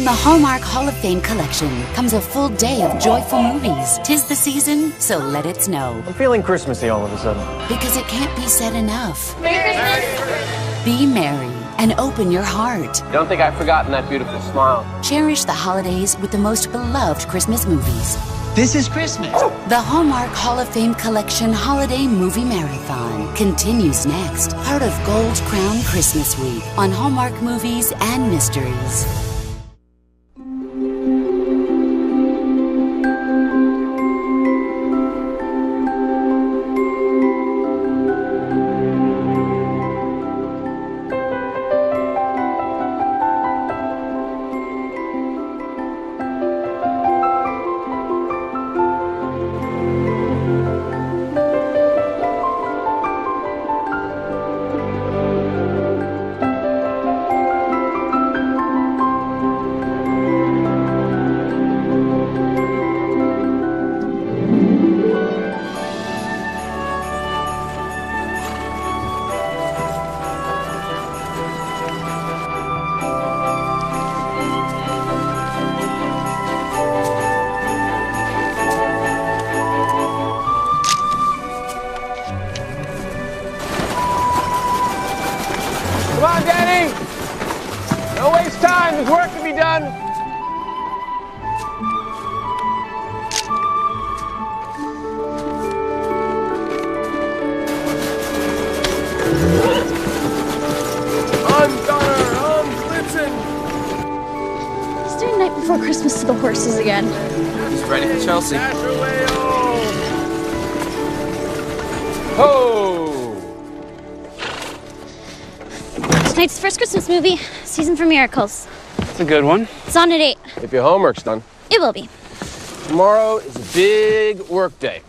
From the Hallmark Hall of Fame collection comes a full day of joyful movies. 'Tis the season, so let it snow. I'm feeling Christmassy all of a sudden. Because it can't be said enough. Merry Christmas! Be merry and open your heart. Don't think I've forgotten that beautiful smile. Cherish the holidays with the most beloved Christmas movies. This is Christmas. The Hallmark Hall of Fame Collection Holiday Movie Marathon continues next. Part of Gold Crown Christmas Week on Hallmark Movies and Mysteries. Come on, Danny! Don't waste time, there's work to be done. On Donner, on Blitzen! Let's do Night Before Christmas to the horses again. He's ready for Chelsea. Dash away, Ho! Tonight's the first Christmas movie, Season for Miracles. It's a good one. It's on at 8. If your homework's done. It will be. Tomorrow is a big work day.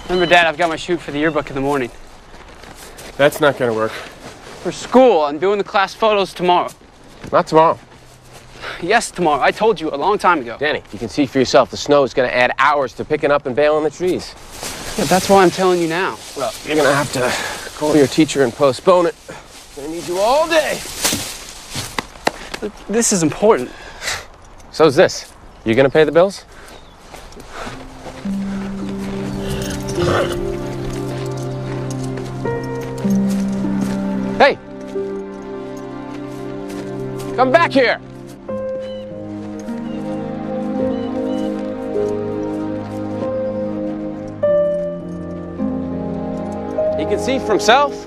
Remember, Dad, I've got my shoot for the yearbook in the morning. That's not gonna work. For school, I'm doing the class photos tomorrow. Not tomorrow. Yes, tomorrow. I told you a long time ago. Danny, you can see for yourself, the snow is gonna add hours to picking up and baling the trees. Yeah, that's why I'm telling you now. Well, you're gonna have to call your teacher and postpone it. I need you all day. Look, this is important. So's this. You gonna pay the bills? Hey! Come back here! He can see for himself.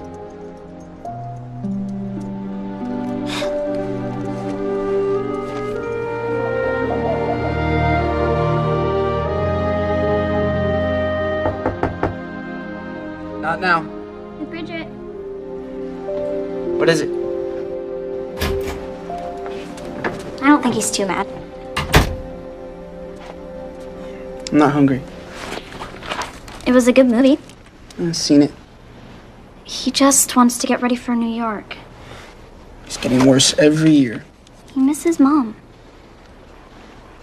Not now. Hey, Bridget. What is it? I don't think he's too mad. I'm not hungry. It was a good movie. I've seen it. He just wants to get ready for New York. It's getting worse every year. He misses Mom.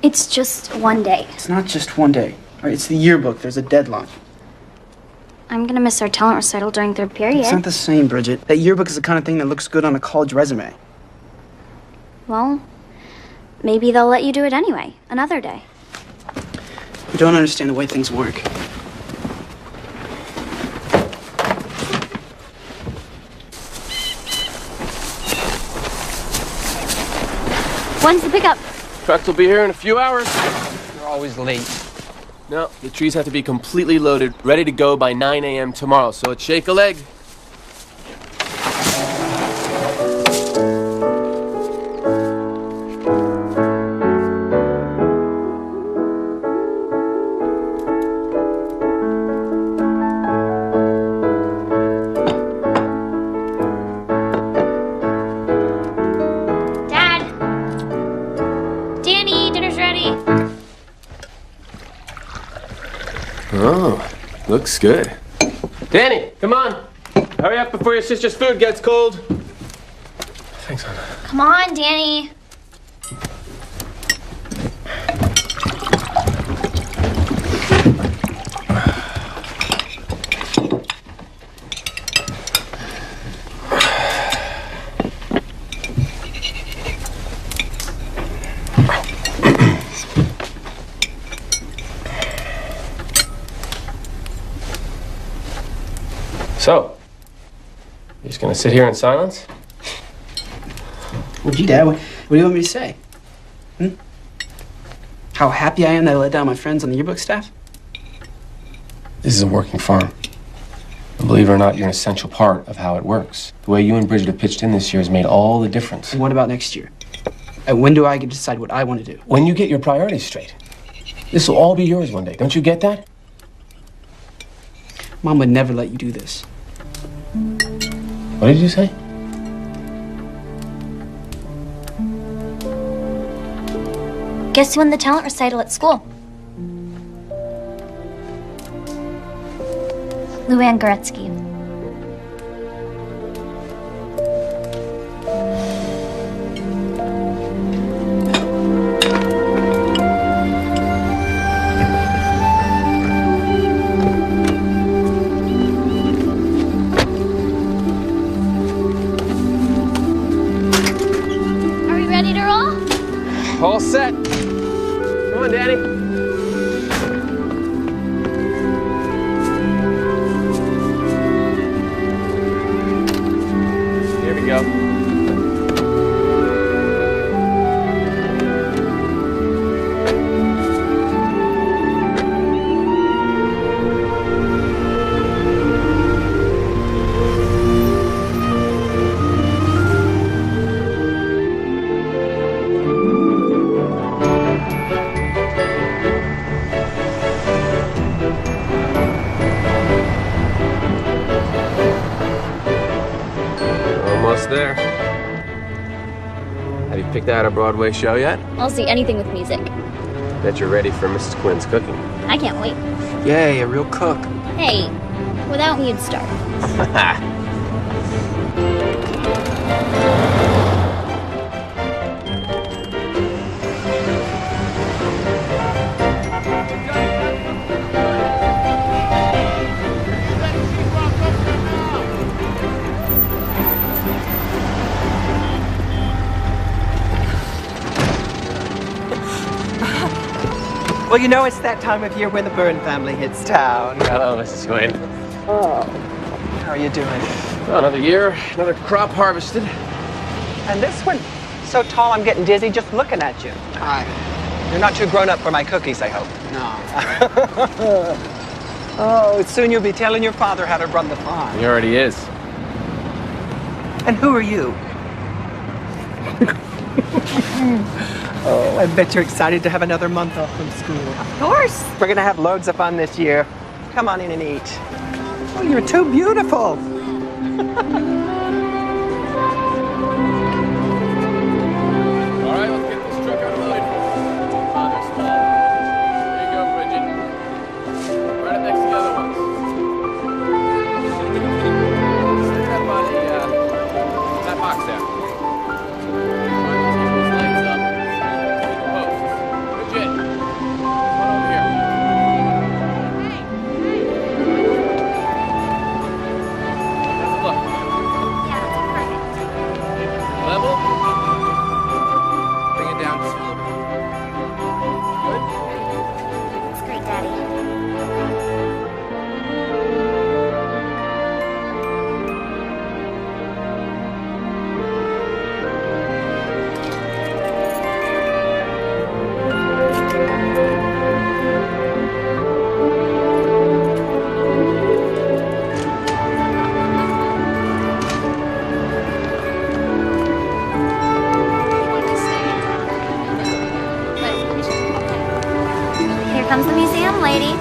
It's just one day. It's not just one day. All right, it's the yearbook. There's a deadline. I'm gonna miss our talent recital during third period. It's not the same, Bridget. That yearbook is the kind of thing that looks good on a college resume. Well, maybe they'll let you do it anyway, another day. You don't understand the way things work. When's the pickup? Trucks will be here in a few hours. You're always late. No, the trees have to be completely loaded, ready to go by 9 a.m. tomorrow, so let's shake a leg. Dad! Danny, dinner's ready. Oh, looks good. Danny, come on. Hurry up before your sister's food gets cold. Thanks, hon. Come on, Danny. So, you're just gonna sit here in silence? Well, gee, Dad, what do you want me to say? How happy I am that I let down my friends on the yearbook staff? This is a working farm. And believe it or not, you're an essential part of how it works. The way you and Bridget have pitched in this year has made all the difference. And what about next year? And when do I get to decide what I want to do? When you get your priorities straight. This will all be yours one day. Don't you get that? Mom would never let you do this. What did you say? Guess who won the talent recital at school? Luann Goretzky. Are we ready to roll? All set. Come on, Danny. Here we go. Almost there. Have you picked out a Broadway show yet? I'll see anything with music. Bet you're ready for Mrs. Quinn's cooking. I can't wait. Yay, a real cook. Hey, without me, you'd starve. Well, you know, it's that time of year when the Byrne family hits town. Hello, Mrs. Quinn. Oh, how are you doing? Well, another year, another crop harvested. And this one, so tall I'm getting dizzy just looking at you. Hi. You're not too grown up for my cookies, I hope. No. Oh, soon you'll be telling your father how to run the farm. He already is. And who are you? Oh, I bet you're excited to have another month off from school. Of course. We're gonna have loads of fun this year. Come on in and eat. Oh, you're too beautiful. All right, let's get this truck unloaded. Father's small. There you go, Bridget. Right up next to the other ones. Stick that by that box there. All right, let's get these lights up. Get the posts. Bridget, one over here. How's it look? Yeah, that's perfect. Level? Bring it down just a little bit. Good? That's great, Daddy. Here comes the museum lady.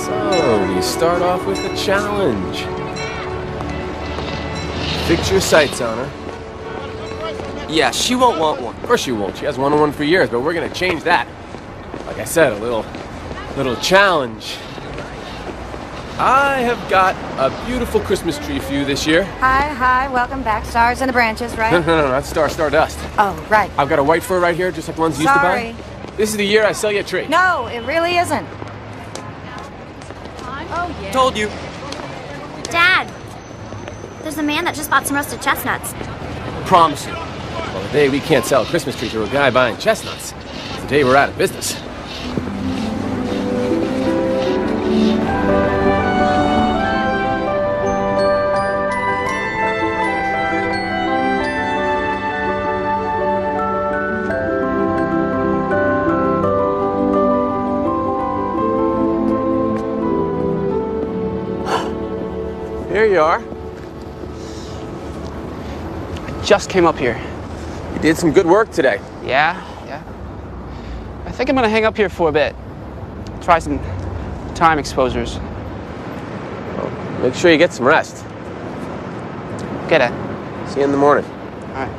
So, you start off with a challenge. Fix your sights on her. Yeah, she won't want one. Of course she won't. She has one-on-one for years, but we're gonna change that. Like I said, a little challenge. I have got a beautiful Christmas tree for you this year. Hi, welcome back. Stars in the branches, right? No, that's Stardust. Oh, right. I've got a white fir right here, just like the ones you used to buy. Sorry. This is the year I sell you a tree. No, it really isn't. Told you. Dad, there's a man that just bought some roasted chestnuts. Promise you. Well, the day we can't sell a Christmas tree to a guy buying chestnuts is the day we're out of business. you are. I just came up here. You did some good work today. Yeah. I think I'm gonna hang up here for a bit. Try some time exposures. Well, make sure you get some rest. Okay, Dad. See you in the morning. All right.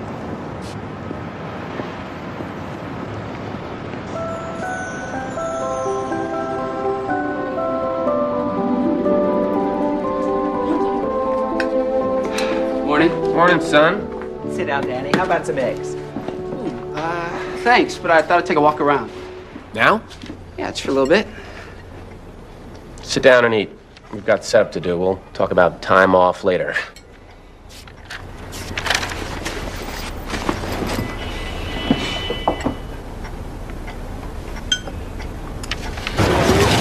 Morning. Morning, son. Sit down, Danny. How about some eggs? Thanks, but I thought I'd take a walk around. Now? Yeah, just for a little bit. Sit down and eat. We've got setup to do. We'll talk about time off later.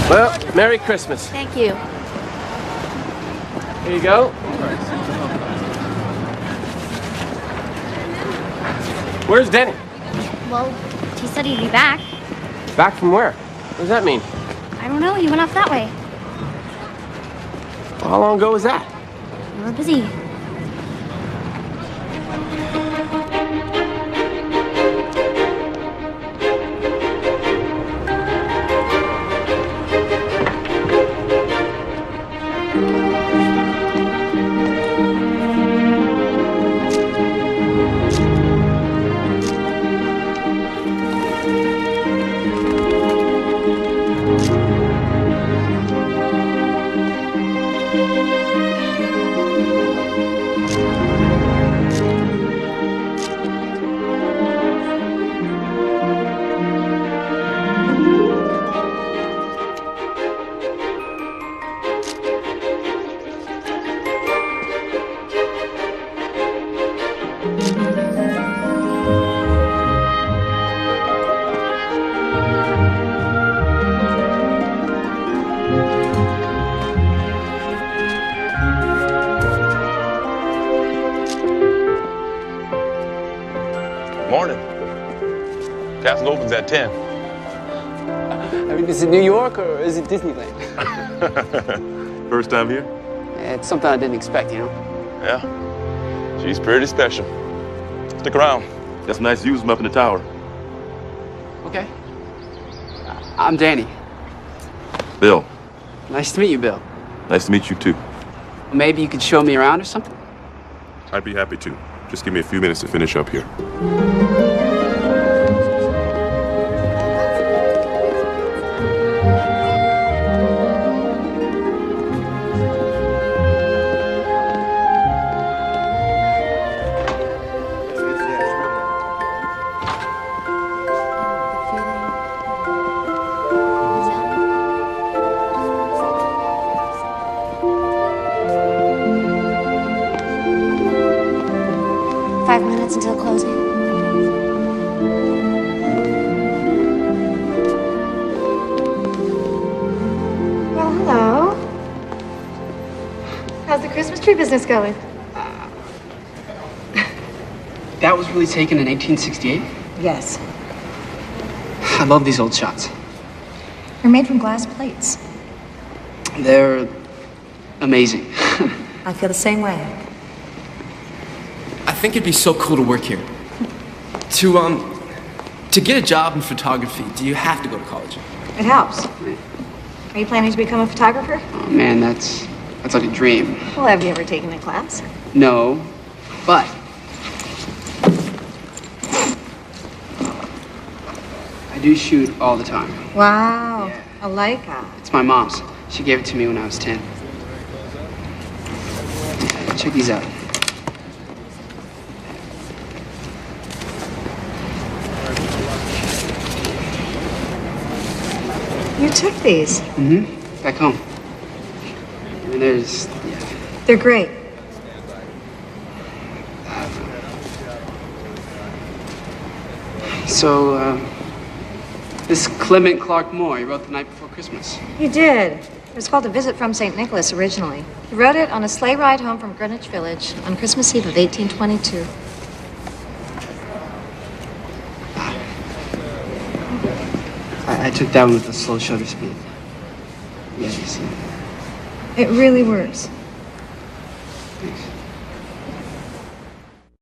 Well, Merry Christmas. Thank you. Here you go. Where's Denny? Well, he said he'd be back. Back from where? What does that mean? I don't know, he went off that way. How long ago was that? We were busy. Morning. Castle opens at 10. I mean, is it New York or is it Disneyland? First time here? It's something I didn't expect, you know? Yeah. She's pretty special. Stick around. Got some nice views from up in the tower. Okay. I'm Danny. Bill, Nice to meet you, Bill. nice to meet you too. Maybe you could show me around or something? I'd be happy to. Just give me a few minutes to finish up here. Until closing. Well, hello. How's the Christmas tree business going? That was really taken in 1868? Yes. I love these old shots. They're made from glass plates. They're amazing. I feel the same way. I think it'd be so cool to work here. To get a job in photography, do you have to go to college? It helps. Are you planning to become a photographer? Oh man, that's like a dream. Well, have you ever taken a class? No, but I do shoot all the time. Wow, a Leica. It's my mom's. She gave it to me when I was 10. Check these out. You took these. Mm-hmm. Back home. And there's, yeah. They're great. So, this Clement Clark Moore, he wrote The Night Before Christmas. You did. It was called A Visit from St. Nicholas originally. He wrote it on a sleigh ride home from Greenwich Village on Christmas Eve of 1822. I took that one with a slow shutter speed. Yeah, you see. It really works.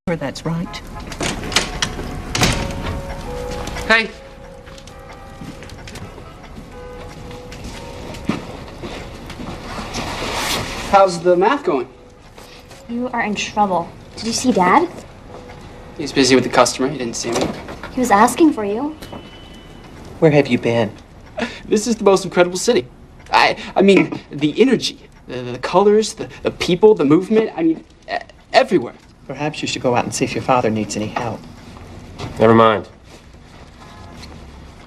Sure, that's right. Hey. How's the math going? You are in trouble. Did you see Dad? He's busy with the customer. He didn't see me. He was asking for you. Where have you been? This is the most incredible city. I mean, the energy, the colors, the people, the movement. I mean, everywhere. Perhaps you should go out and see if your father needs any help. Never mind.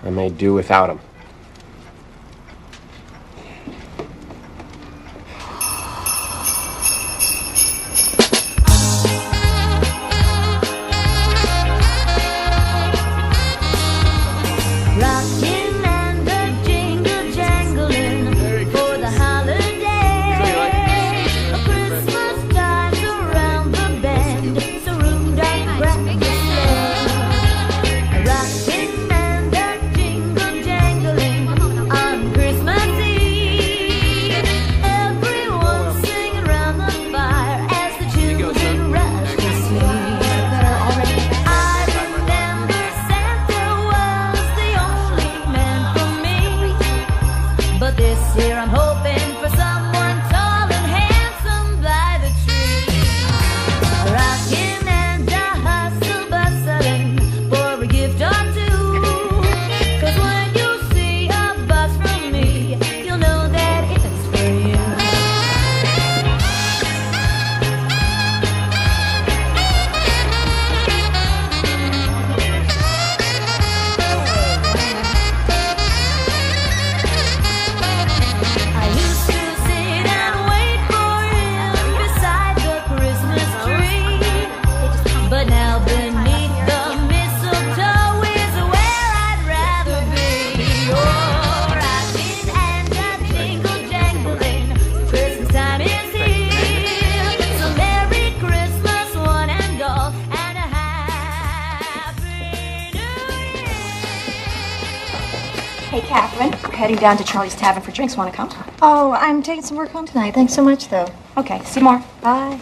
I may do without him. Hey, Catherine, we're heading down to Charlie's Tavern for drinks. Want to come? Oh, I'm taking some work home tonight. Thanks so much, though. Okay, see you tomorrow. Bye.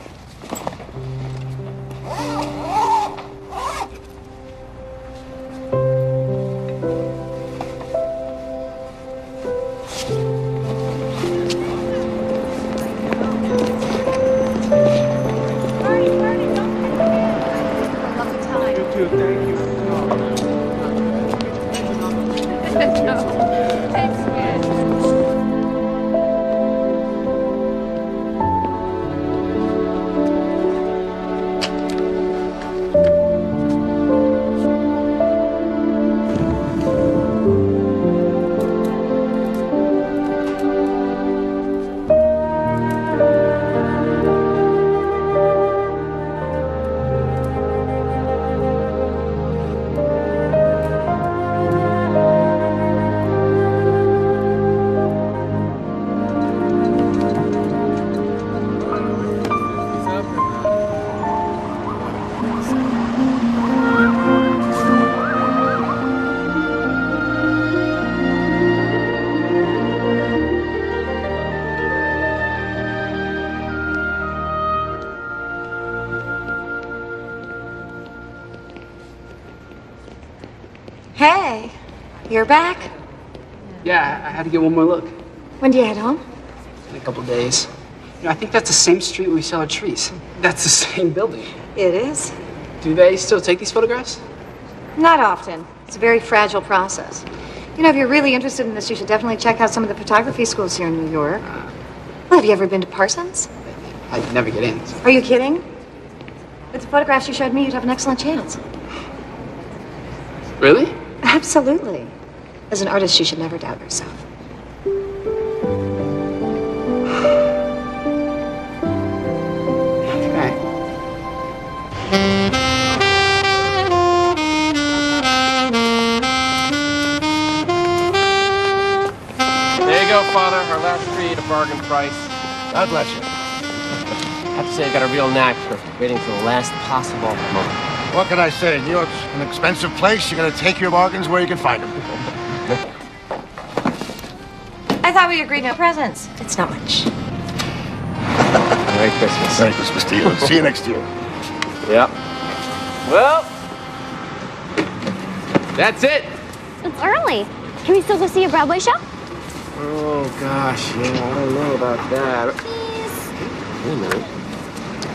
Hey, you're back? Yeah, I had to get one more look. When do you head home? In a couple of days. You know, I think that's the same street where we sell our trees. That's the same building. It is. Do they still take these photographs? Not often. It's a very fragile process. You know, if you're really interested in this, you should definitely check out some of the photography schools here in New York. Well, have you ever been to Parsons? I'd never get in. So. Are you kidding? With the photographs you showed me, you'd have an excellent chance. Really? Absolutely. As an artist, you should never doubt yourself. Okay. There you go, Father. Our last tree at a bargain price. God bless you. I have to say, I got a real knack for waiting for the last possible moment. What can I say? New York's an expensive place. You gotta take your bargains where you can find them. I thought we agreed no presents. It's not much. Merry Christmas. Merry Christmas to you. See you next year. Yep. Well, that's it. It's early. Can we still go see a Broadway show? Oh, gosh, yeah, I don't know about that. Please. Wait a minute.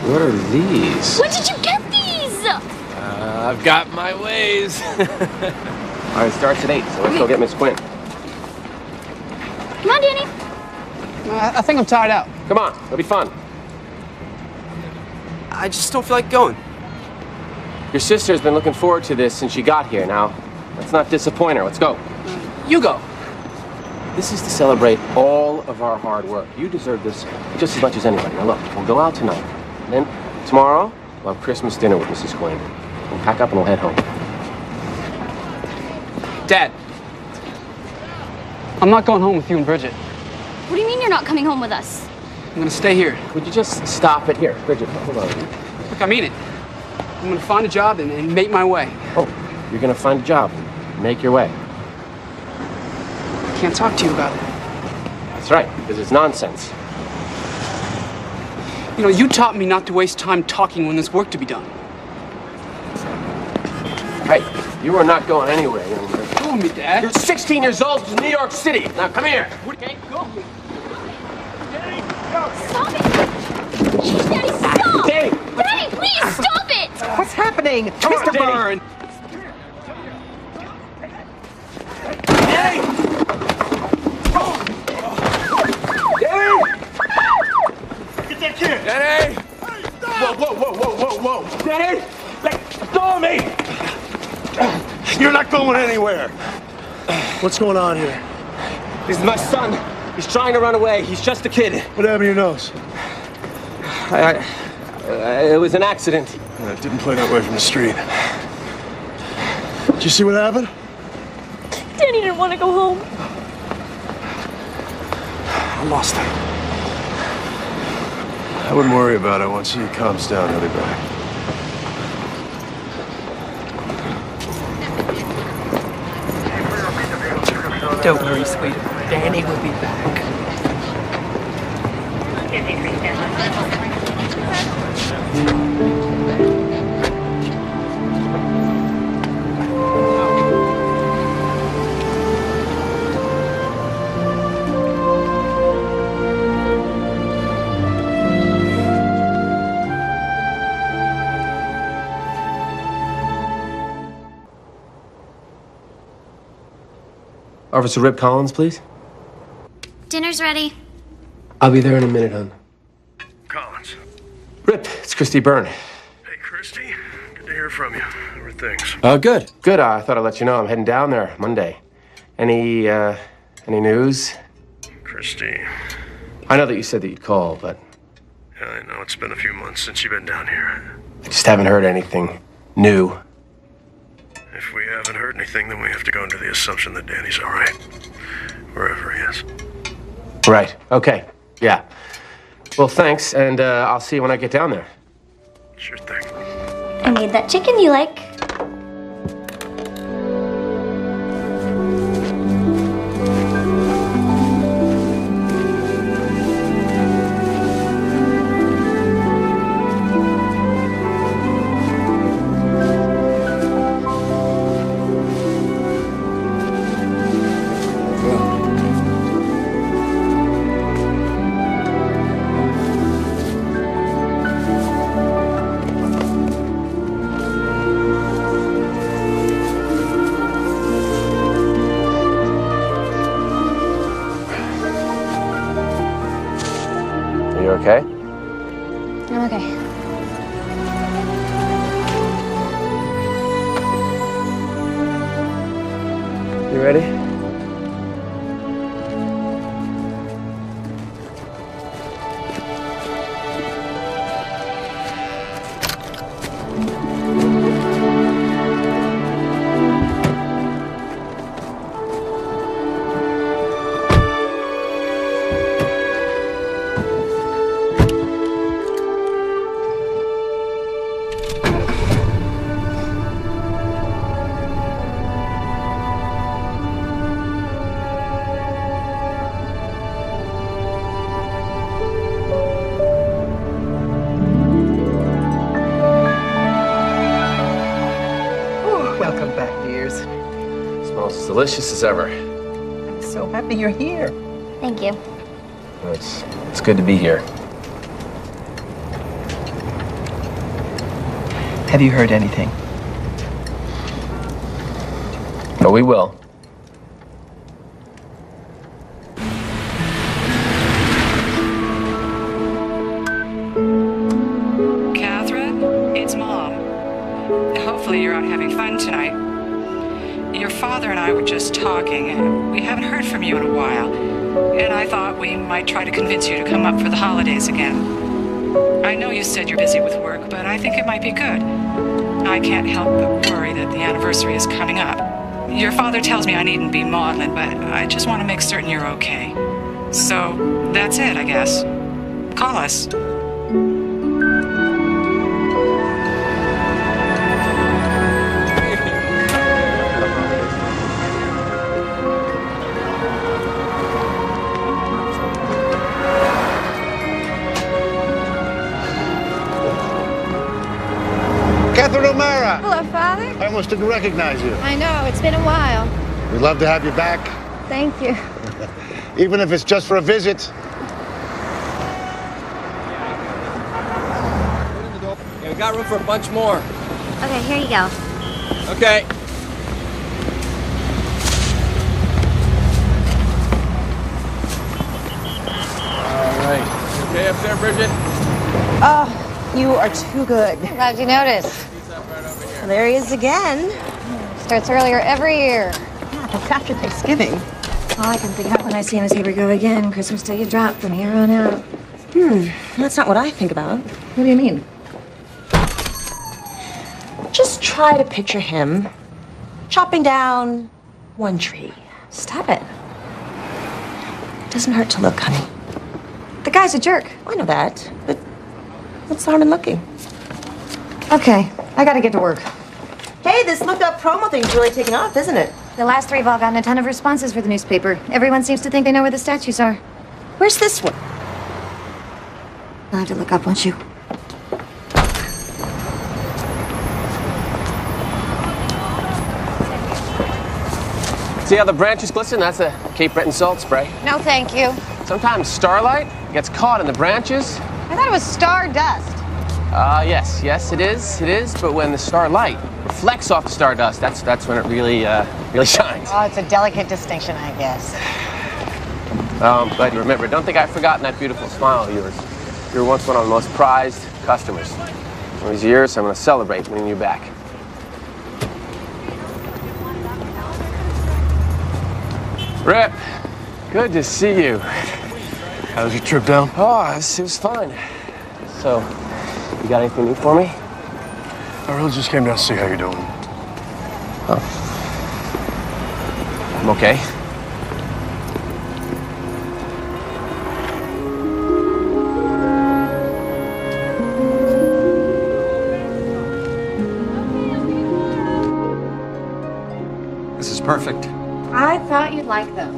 What are these? When did you get these? I've got my ways. All right, it starts at 8, so let's go get Miss Quinn. Come on, Danny. I think I'm tired out. Come on, it'll be fun. I just don't feel like going. Your sister's been looking forward to this since she got here. Now, let's not disappoint her. Let's go. You go. This is to celebrate all of our hard work. You deserve this just as much as anybody. Now look, we'll go out tonight. And then tomorrow, we'll have Christmas dinner with Mrs. Quinn. We'll pack up and we'll head home. Dad. I'm not going home with you and Bridget. What do you mean you're not coming home with us? I'm gonna stay here. Would you just stop it here? Bridget, hold on. Look, I mean it. I'm gonna find a job and make my way. Oh, you're gonna find a job. Make your way. I can't talk to you about it. That's right, because it's nonsense. You know, you taught me not to waste time talking when there's work to be done. Hey, you are not going anywhere. Go with me, Dad. You're 16 years old in New York City. Now come here. Okay, go. Stop it! Daddy, stop! Danny! Daddy, please stop it! What's happening? Mr. Byrne! Danny! Danny! Get that kid! Danny! Whoa! Danny! Let go of me! You're not going anywhere. What's going on here? This is my son. He's trying to run away. He's just a kid. What happened to your nose? It was an accident. It didn't play that way from the street. Did you see what happened? Danny didn't want to go home. I lost him. I wouldn't worry about it. Once he calms down, he'll be back. Don't worry, sweetie. Danny will be back. Officer Rip Collins, please. Dinner's ready. I'll be there in a minute, hon. Collins. Rip, it's Christy Byrne. Hey, Christy. Good to hear from you. How are things? Good. Good. I thought I'd let you know I'm heading down there Monday. Any news? Christy. I know that you said that you'd call, but Yeah, I know. It's been a few months since you've been down here. I just haven't heard anything new. If we haven't heard anything, then we have to go into the assumption that Danny's all right. Wherever he is. Right. Okay. Yeah. Well, thanks, and I'll see you when I get down there. Sure thing. I made that chicken you like. You okay? I'm okay. You ready? Welcome back, dears. Smells as delicious as ever. I'm so happy you're here. Thank you. It's good to be here. Have you heard anything? But we will. Catherine, it's Mom. Hopefully you're out having fun tonight. Your father and I were just talking, and we haven't heard from you in a while. And I thought we might try to convince you to come up for the holidays again. I know you said you're busy with work, but I think it might be good. I can't help but worry that the anniversary is coming up. Your father tells me I needn't be maudlin, but I just want to make certain you're okay. So, that's it, I guess. Call us. Catherine O'Mara! Hello, Father. I almost didn't recognize you. I know, it's been a while. We'd love to have you back, Thank you. even if it's just for a visit. Yeah, we got room for a bunch more. Okay, here you go. Okay. All right. You okay up there, Bridget? Oh, you are too good. Glad you noticed. Well, there he is again. Starts earlier every year. Yeah, that's after Thanksgiving. All I can think about when I see him is here we go again. Christmas Day, you drop from here on out. That's not what I think about. What do you mean? Just try to picture him chopping down one tree. Stop it. Doesn't hurt to look, honey. The guy's a jerk. I know that, but what's the harm in looking? Okay, I gotta get to work. Hey, this look-up promo thing's really taking off, isn't it? The last three have all gotten a ton of responses for the newspaper. Everyone seems to think they know where the statues are. Where's this one? You'll have to look up, won't you? See how the branches glisten? That's a Cape Breton salt spray. No, thank you. Sometimes starlight gets caught in the branches. I thought it was stardust. Yes, it is. But when the starlight reflects off the stardust, that's when it really shines. Oh, it's a delicate distinction, I guess. I'm glad you remember. Don't think I've forgotten that beautiful smile of yours. You were once one of our most prized customers. One of these years, I'm going to celebrate winning you back. Rip, good to see you. How was your trip down? Oh, it was fun. So, you got anything new for me? I really just came down to see how you're doing. Oh. I'm okay. This is perfect. I thought you'd like them.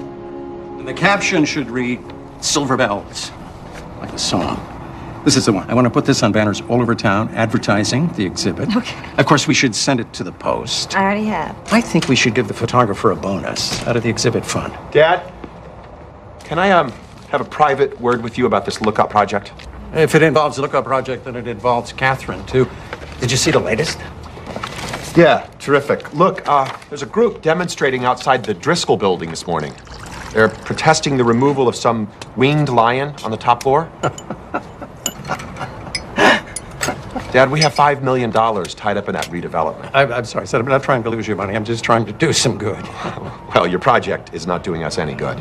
And the caption should read, Silver Bells, like a song. This is the one. I want to put this on banners all over town, advertising the exhibit. Okay. Of course, we should send it to the Post. I already have. I think we should give the photographer a bonus out of the exhibit fund. Dad, can I have a private word with you about this lookup project? If it involves the lookup project, then it involves Catherine, too. Did you see the latest? Yeah, terrific. Look, there's a group demonstrating outside the Driscoll building this morning. They're protesting the removal of some winged lion on the top floor. Dad, we have $5 million tied up in that redevelopment. I'm sorry, son. I'm not trying to lose your money. I'm just trying to do some good. Well, your project is not doing us any good.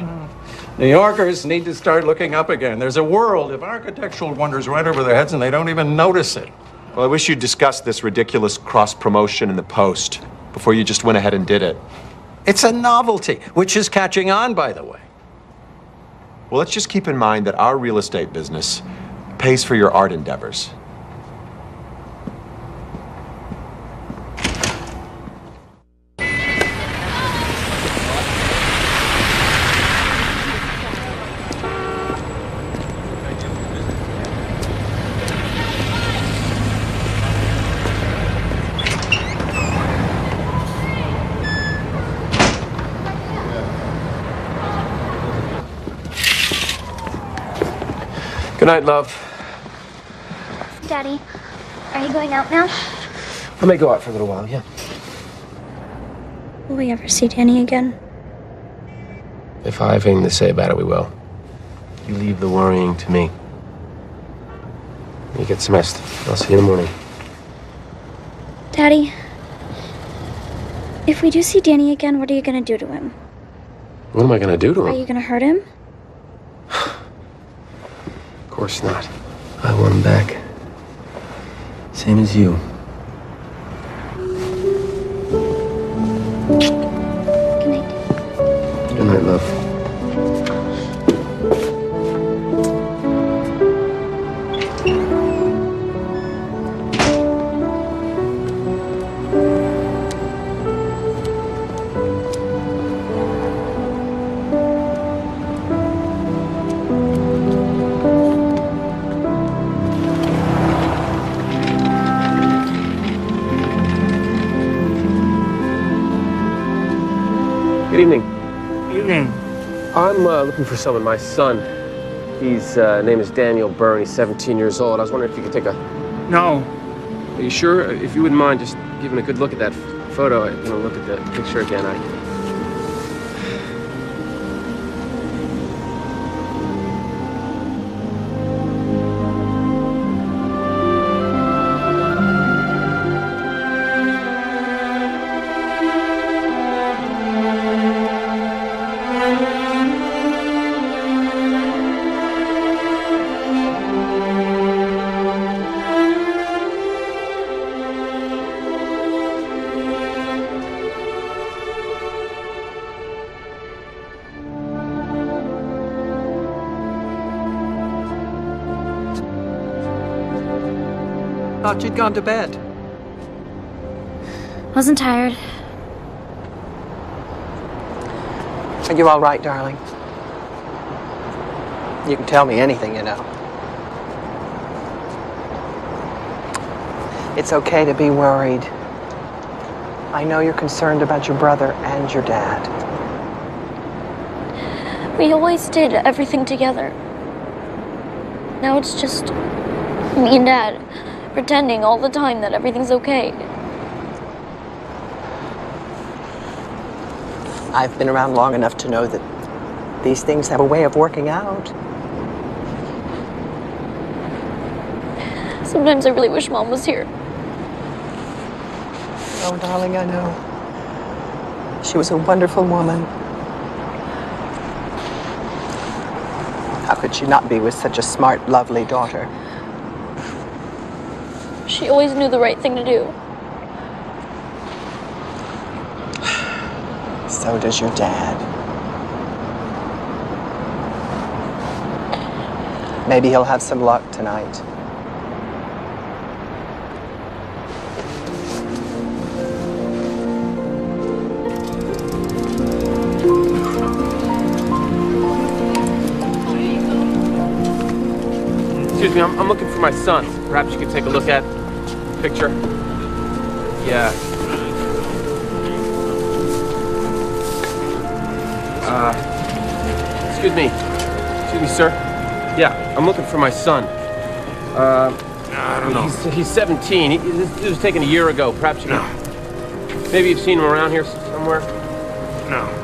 New Yorkers need to start looking up again. There's a world of architectural wonders right over their heads, and they don't even notice it. Well, I wish you'd discussed this ridiculous cross-promotion in the Post before you just went ahead and did it. It's a novelty, which is catching on, by the way. Well, let's just keep in mind that our real estate business pays for your art endeavors. night, love. Daddy, are you going out now? I may go out for a little while, yeah. Will we ever see Danny again? If I have anything to say about it, we will. You leave the worrying to me. You get some rest. I'll see you in the morning. Daddy, if we do see Danny again, what are you gonna do to him? What am I gonna do to him? Are you gonna hurt him? Of course not. I want him back. Same as you. Good night. Good night, love. Good evening. Evening. I'm looking for someone. My son. His name is Daniel Byrne. He's 17 years old. I was wondering if you could take a... No. Are you sure? If you wouldn't mind just giving a good look at that photo. I'm gonna look at the picture again. Thought you'd gone to bed. Wasn't tired. Are you all right, darling? You can tell me anything, you know. It's okay to be worried. I know you're concerned about your brother and your dad. We always did everything together. Now it's just me and Dad pretending all the time that everything's okay. I've been around long enough to know that these things have a way of working out. Sometimes I really wish Mom was here. Oh, darling, I know. She was a wonderful woman. How could she not be with such a smart, lovely daughter? She always knew the right thing to do. So does your dad. Maybe he'll have some luck tonight. Excuse me, I'm looking for my son. Perhaps you could take a look at the picture. Yeah. Excuse me, sir. Yeah, I'm looking for my son. I don't know. He's 17. This was taken a year ago. Perhaps you can... Maybe you've seen him around here somewhere? No.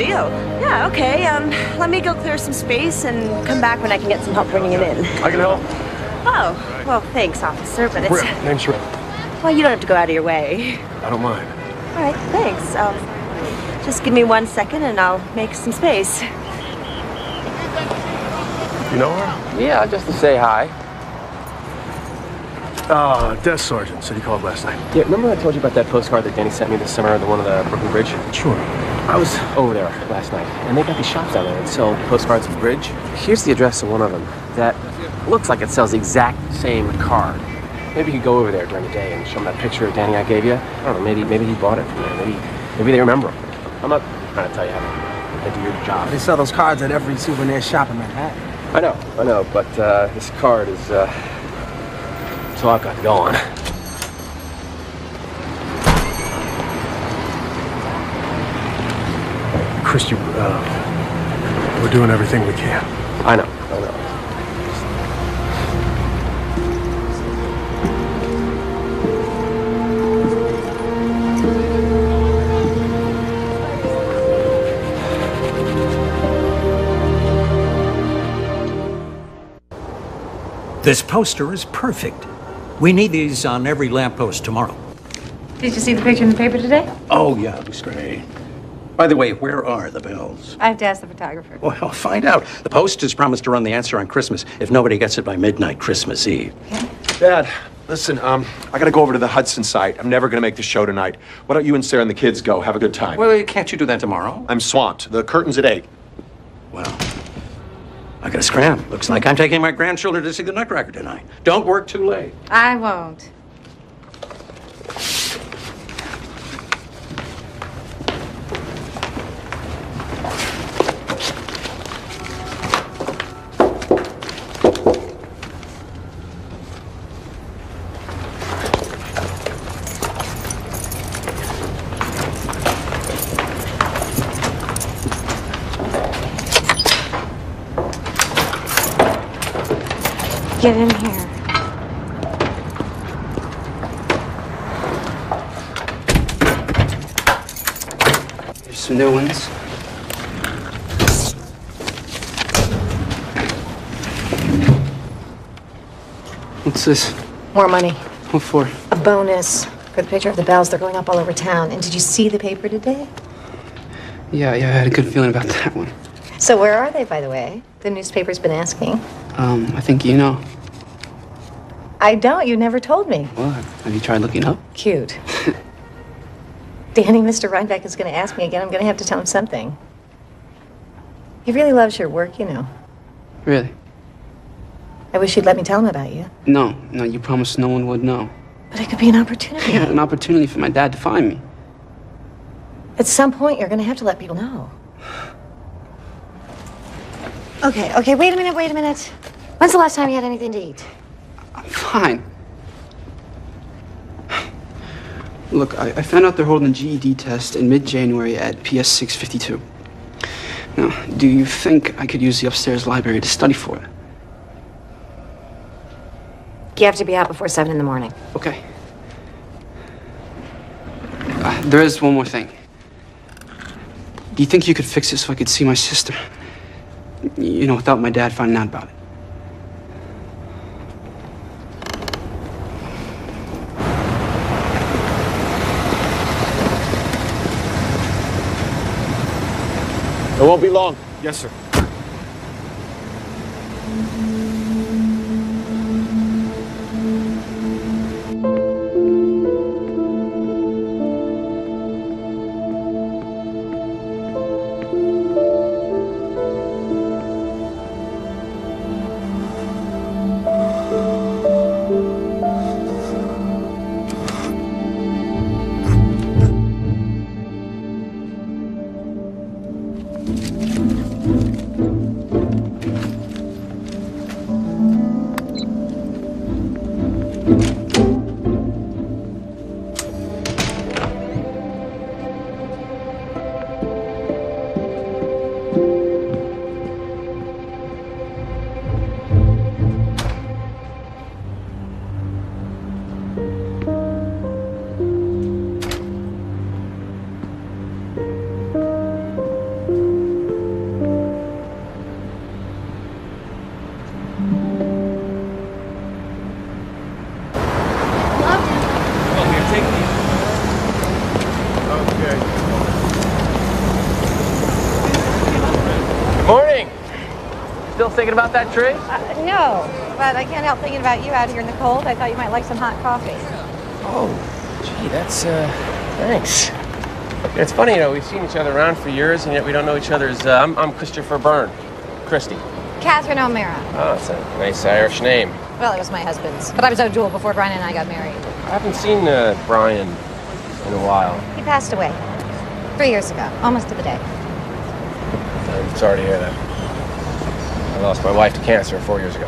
Yeah, okay. Let me go clear some space and come back when I can get some help bringing it in. I can help. Oh, well, thanks, officer, but it's... Name's Rick. Well, you don't have to go out of your way. I don't mind. All right, thanks. Just give me 1 second and I'll make some space. You know her? Yeah, just to say hi. Desk sergeant said he called last night. Yeah, remember I told you about that postcard that Danny sent me this summer, the one of the Brooklyn Bridge? Sure. I was over there last night, and they got these shops down there that sell postcards of the bridge. Here's the address of one of them that looks like it sells the exact same card. Maybe you could go over there during the day and show them that picture of Danny I gave you. I don't know, maybe he bought it from there. Maybe they remember him. I'm not trying to tell you how to do your job. They sell those cards at every souvenir shop in Manhattan. I know, but this card is, that's all I've got going. Chris, we're doing everything we can. I know. This poster is perfect. We need these on every lamppost tomorrow. Did you see the picture in the paper today? Oh, yeah, it looks great. By the way, where are the bells? I have to ask the photographer. Well, find out. The Post has promised to run the answer on Christmas if nobody gets it by midnight Christmas Eve. Dad, listen, I gotta go over to the Hudson site. I'm never gonna make the show tonight. Why don't you and Sarah and the kids go? Have a good time. Well, can't you do that tomorrow? I'm swamped. The curtain's at 8. Well, I gotta scram. Looks like I'm taking my grandchildren to see the Nutcracker tonight. Don't work too late. I won't. Get in here. Here's some new ones. What's this? More money. What for? A bonus for the picture of the bells. They're going up all over town. And did you see the paper today? Yeah, I had a good feeling about that one. So where are they, by the way? The newspaper's been asking. I think you know. I don't. You never told me. What? Have you tried looking up? Cute. Danny, Mr. Rhinebeck is going to ask me again. I'm going to have to tell him something. He really loves your work, you know. Really? I wish you'd let me tell him about you. No, you promised no one would know. But it could be an opportunity. Yeah, an opportunity for my dad to find me. At some point, you're going to have to let people know. Okay, wait a minute. When's the last time you had anything to eat? I'm fine. Look, I found out they're holding a GED test in mid-January at PS 652. Now, do you think I could use the upstairs library to study for it? You have to be out before 7 in the morning. Okay. There is one more thing. Do you think you could fix it so I could see my sister? You know, without my dad finding out about it. It won't be long. Yes, sir. thinking about that tree? No, but I can't help thinking about you out here in the cold. I thought you might like some hot coffee. Oh, gee, that's, thanks. Yeah, it's funny, you know, we've seen each other around for years, and yet we don't know each other's, I'm Christopher Byrne. Christy. Catherine O'Mara. Oh, that's a nice Irish name. Well, it was my husband's, but I was O'Doul before Brian and I got married. I haven't seen, Brian in a while. He passed away 3 years ago, almost to the day. I'm sorry to hear that. I lost my wife to cancer 4 years ago.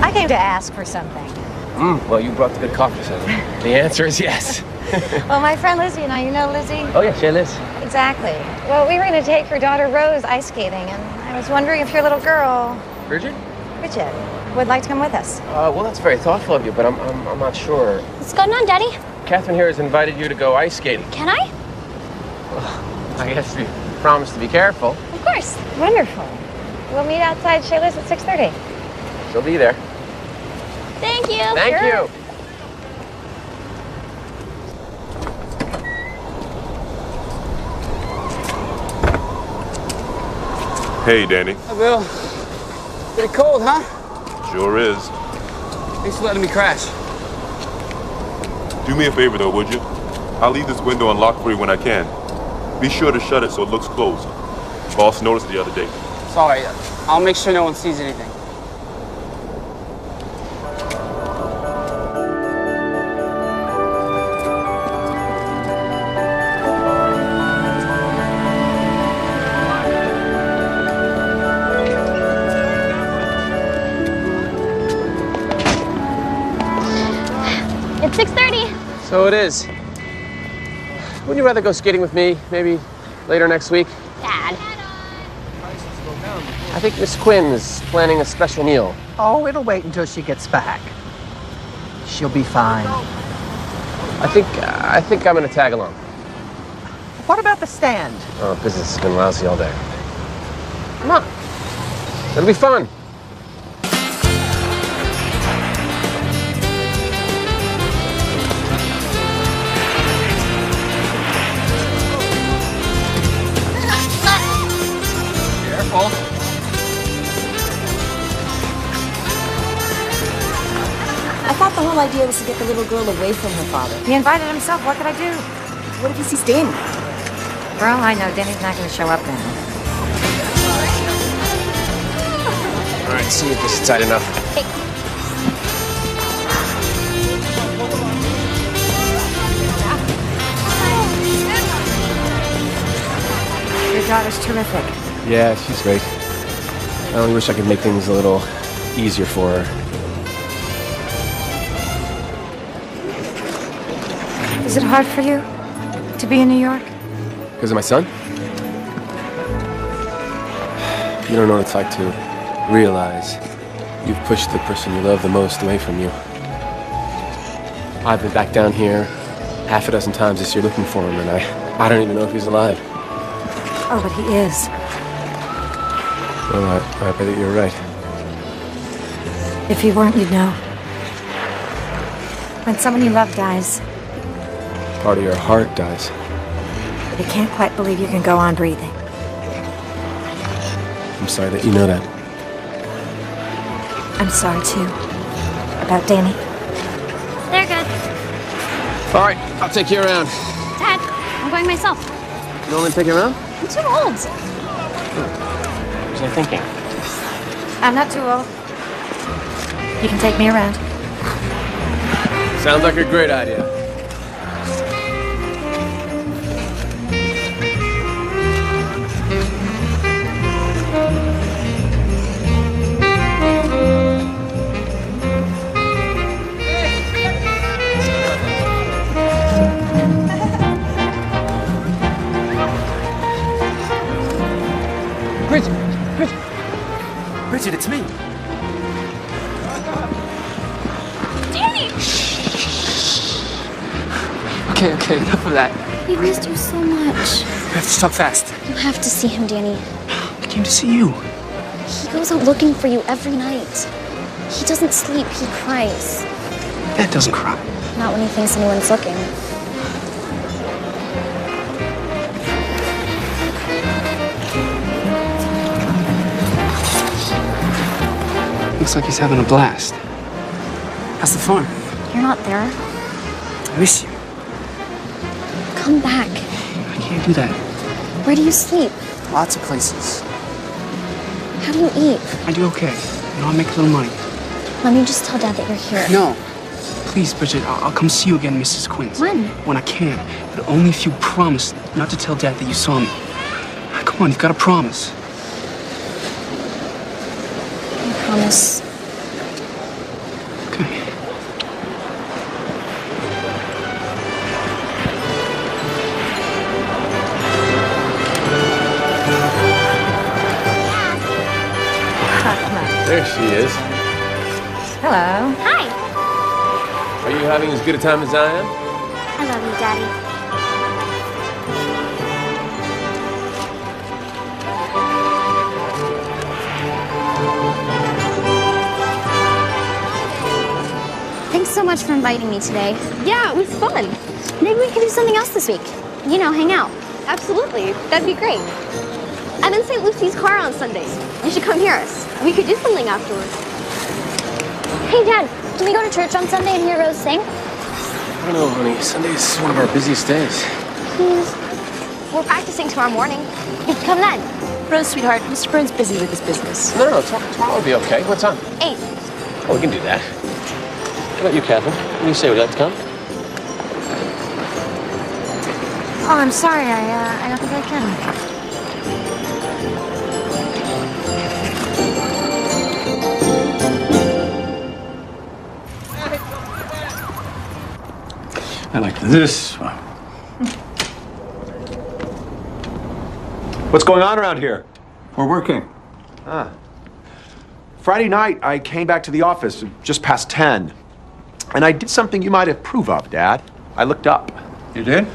I came to ask for something. Well, you brought the good coffee, so the answer is yes. Well, my friend Lizzie and I, you know Lizzie? Oh, yeah, sure, Liz. Exactly. Well, we were going to take her daughter Rose ice skating, and I was wondering if your little girl, Bridget? Bridget, would like to come with us. Well, that's very thoughtful of you, but I'm not sure. What's going on, Daddy? Catherine here has invited you to go ice skating. Can I? Well, I guess you promised to be careful. Of course. Wonderful. We'll meet outside Shayla's at 6:30. She'll be there. Thank you. Thank you. Hey, Danny. Hi, Bill. Pretty cold, huh? Sure is. Thanks for letting me crash. Do me a favor, though, would you? I'll leave this window unlocked for you when I can. Be sure to shut it so it looks closed. Boss noticed the other day. Sorry. I'll make sure no one sees anything. It's 6:30. So it is. Wouldn't you rather go skating with me, maybe later next week? Dad. I think Miss Quinn is planning a special meal. Oh, it'll wait until she gets back. She'll be fine. I think I'm gonna tag along. What about the stand? Oh, business has been lousy all day. Come on. It'll be fun. Careful. I thought the whole idea was to get the little girl away from her father. He invited himself. What could I do? What if he sees Danny? For all I know, Danny's not going to show up now. All right, see if this is tight enough. Hey. Your daughter's terrific. Yeah, she's great. I only wish I could make things a little easier for her. Is it hard for you to be in New York? Because of my son? You don't know what it's like to realize you've pushed the person you love the most away from you. I've been back down here half a dozen times this year looking for him, and I don't even know if he's alive. Oh, but he is. Well, I bet you're right. If he weren't, you'd know. When someone you love dies, Part of your heart dies. you can't quite believe you can go on breathing. I'm sorry that you know that. I'm sorry, too. About Danny. They're good. All right, I'll take you around. Dad, I'm going myself. You want me to take you around? I'm too old. What was I thinking? I'm not too old. You can take me around. Sounds like a great idea. Bridget, it's me. Danny! Okay, enough of that. We missed you so much. We have to talk fast. You have to see him, Danny. I came to see you. He goes out looking for you every night. He doesn't sleep, he cries. Dad doesn't cry. Not when he thinks anyone's looking. Looks like he's having a blast. How's the farm? You're not there. I miss you. Come back. I can't do that. Where do you sleep? Lots of places. How do you eat? I do okay. I'll make a little money. Let me just tell Dad that you're here. No. Please, Bridget, I'll come see you again, Mrs. Quince. When? When I can. But only if you promise not to tell Dad that you saw me. Come on, you've got to promise. I promise. Okay. There she is. Hello. Hi. Are you having as good a time as I am? I love you, Daddy. Thanks so much for inviting me today. Yeah, it was fun. Maybe we can do something else this week. You know, hang out. Absolutely. That'd be great. I'm in St. Lucy's car on Sundays. You should come hear us. We could do something afterwards. Hey, Dad, can we go to church on Sunday and hear Rose sing? I don't know, honey. Sunday is one of our busiest days. Please. We're practicing tomorrow morning. You can come then. Rose, sweetheart, Mr. Burns busy with his business. No, tomorrow will be okay. What time? 8. Oh, we can do that. How about you, Catherine? What do you say? Would you like to come? Oh, I'm sorry. I don't think I can. I like this one. What's going on around here? We're working. Ah. Friday night, I came back to the office just past 10. And I did something you might approve of, Dad. I looked up. You did?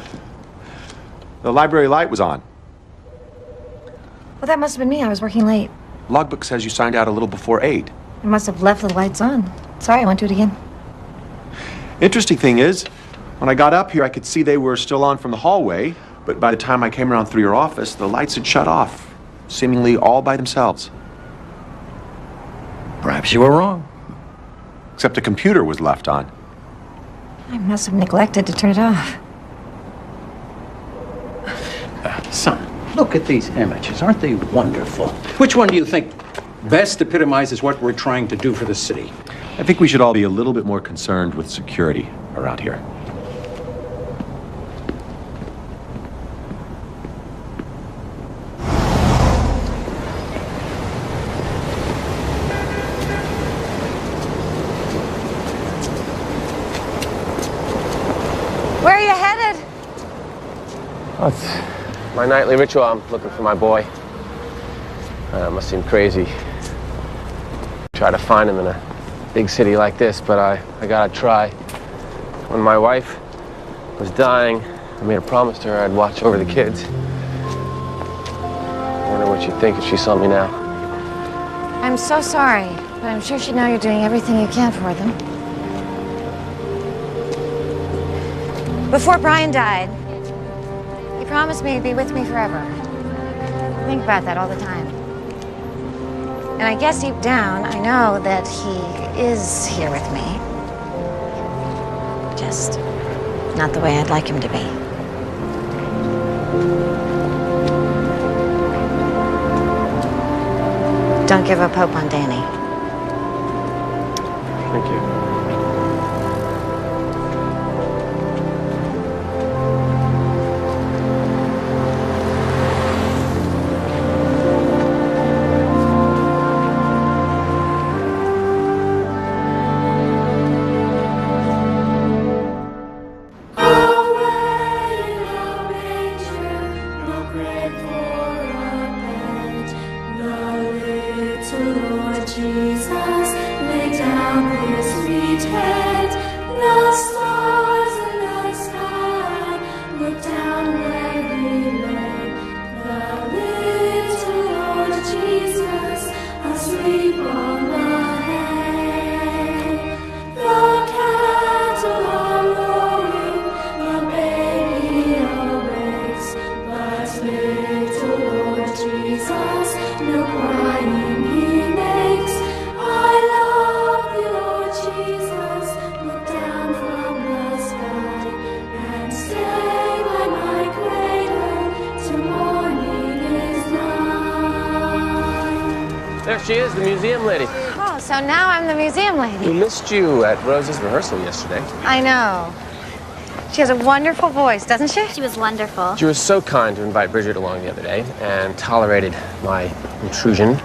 The library light was on. Well, that must have been me. I was working late. Logbook says you signed out a little before 8. I must have left the lights on. Sorry, I won't do it again. Interesting thing is, when I got up here, I could see they were still on from the hallway, but by the time I came around through your office, the lights had shut off, seemingly all by themselves. Perhaps you were wrong. Except the computer was left on. I must have neglected to turn it off. Son, look at these images. Aren't they wonderful? Which one do you think best epitomizes what we're trying to do for the city? I think we should all be a little bit more concerned with security around here. Where are you headed? Oh, it's my nightly ritual. I'm looking for my boy. It must seem crazy. Try to find him in a big city like this, but I gotta try. When my wife was dying, I made a promise to her I'd watch over the kids. I wonder what she'd think if she saw me now. I'm so sorry, but I'm sure she'd know you're doing everything you can for them. Before Brian died, he promised me he'd be with me forever. I think about that all the time. And I guess deep down, I know that he is here with me. Just not the way I'd like him to be. Don't give up hope on Danny. Thank you. Little Lord Jesus, no crying he makes. I love There she is, the museum lady. Oh, so now I'm the museum lady. We missed you at Rose's rehearsal yesterday. I know. She has a wonderful voice, doesn't she? She was wonderful. She was so kind to invite Bridget along the other day and tolerated my intrusion.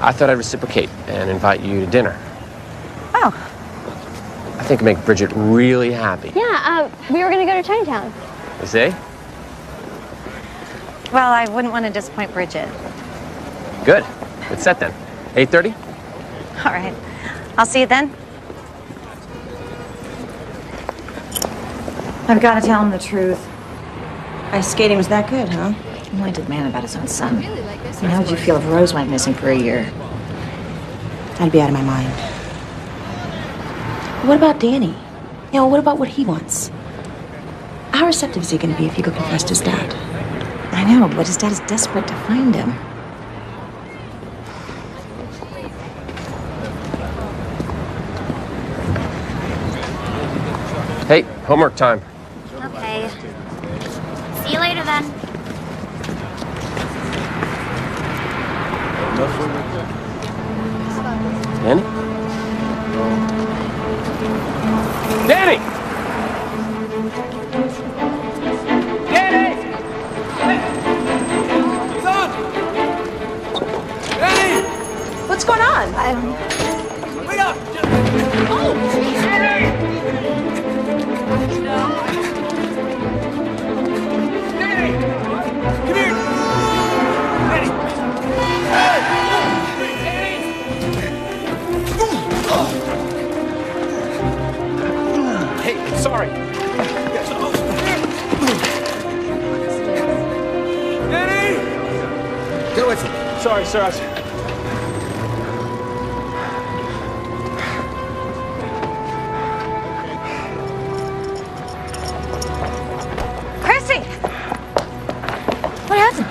I thought I'd reciprocate and invite you to dinner. Oh. I think it'd make Bridget really happy. Yeah, we were gonna go to Chinatown. You see? Well, I wouldn't want to disappoint Bridget. Good. It's set then. 8:30? All right. I'll see you then. I've got to tell him the truth. Ice skating was that good, huh? Anointed man about his own son. How would you feel if Rose went missing for a year? I'd be out of my mind. What about Danny? You know, what about what he wants? How receptive is he going to be if you go confess to his dad? I know, but his dad is desperate to find him. Hey, homework time. Okay. See you later then. Danny? Danny! Danny! Son! Danny! What's going on? I don't know. Wait up! Oh! Danny! Danny! Come here! Danny! Hey, sorry. Danny! Get away from me. Sorry, sir. Chrissy! What happened?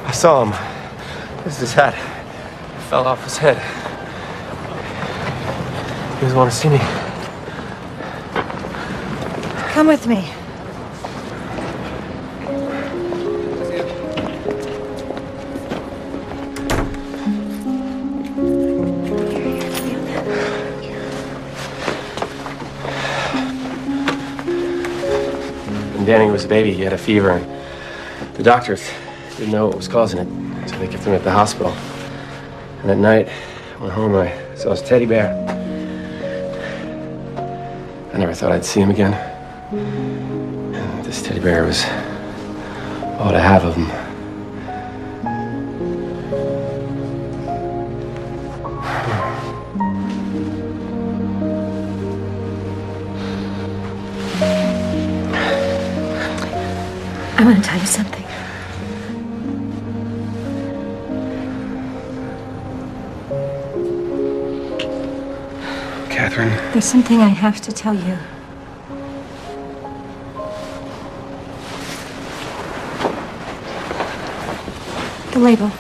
I saw him. This is his hat. It fell off his head. He doesn't want to see me. Come with me. When Danny was a baby, he had a fever, and the doctors didn't know what was causing it, so they kept him at the hospital. And at night, I went home and I saw his teddy bear. I never thought I'd see him again. And this teddy bear was all I have of him. I want to tell you something. Catherine. There's something I have to tell you. The label.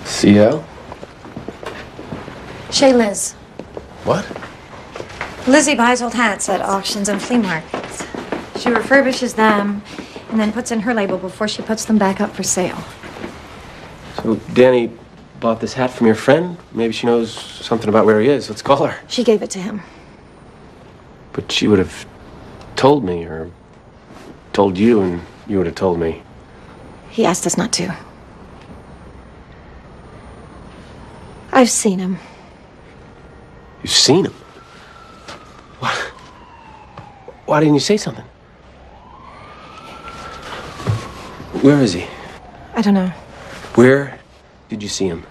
CO? Chez Liz. What? Lizzie buys old hats at auctions and flea markets. She refurbishes them and then puts in her label before she puts them back up for sale. So Danny bought this hat from your friend? Maybe she knows something about where he is. Let's call her. She gave it to him. But she would have told me, or told you, and you would have told me. He asked us not to. I've seen him. You've seen him? What? Why didn't you say something? Where is he? I don't know. Where did you see him?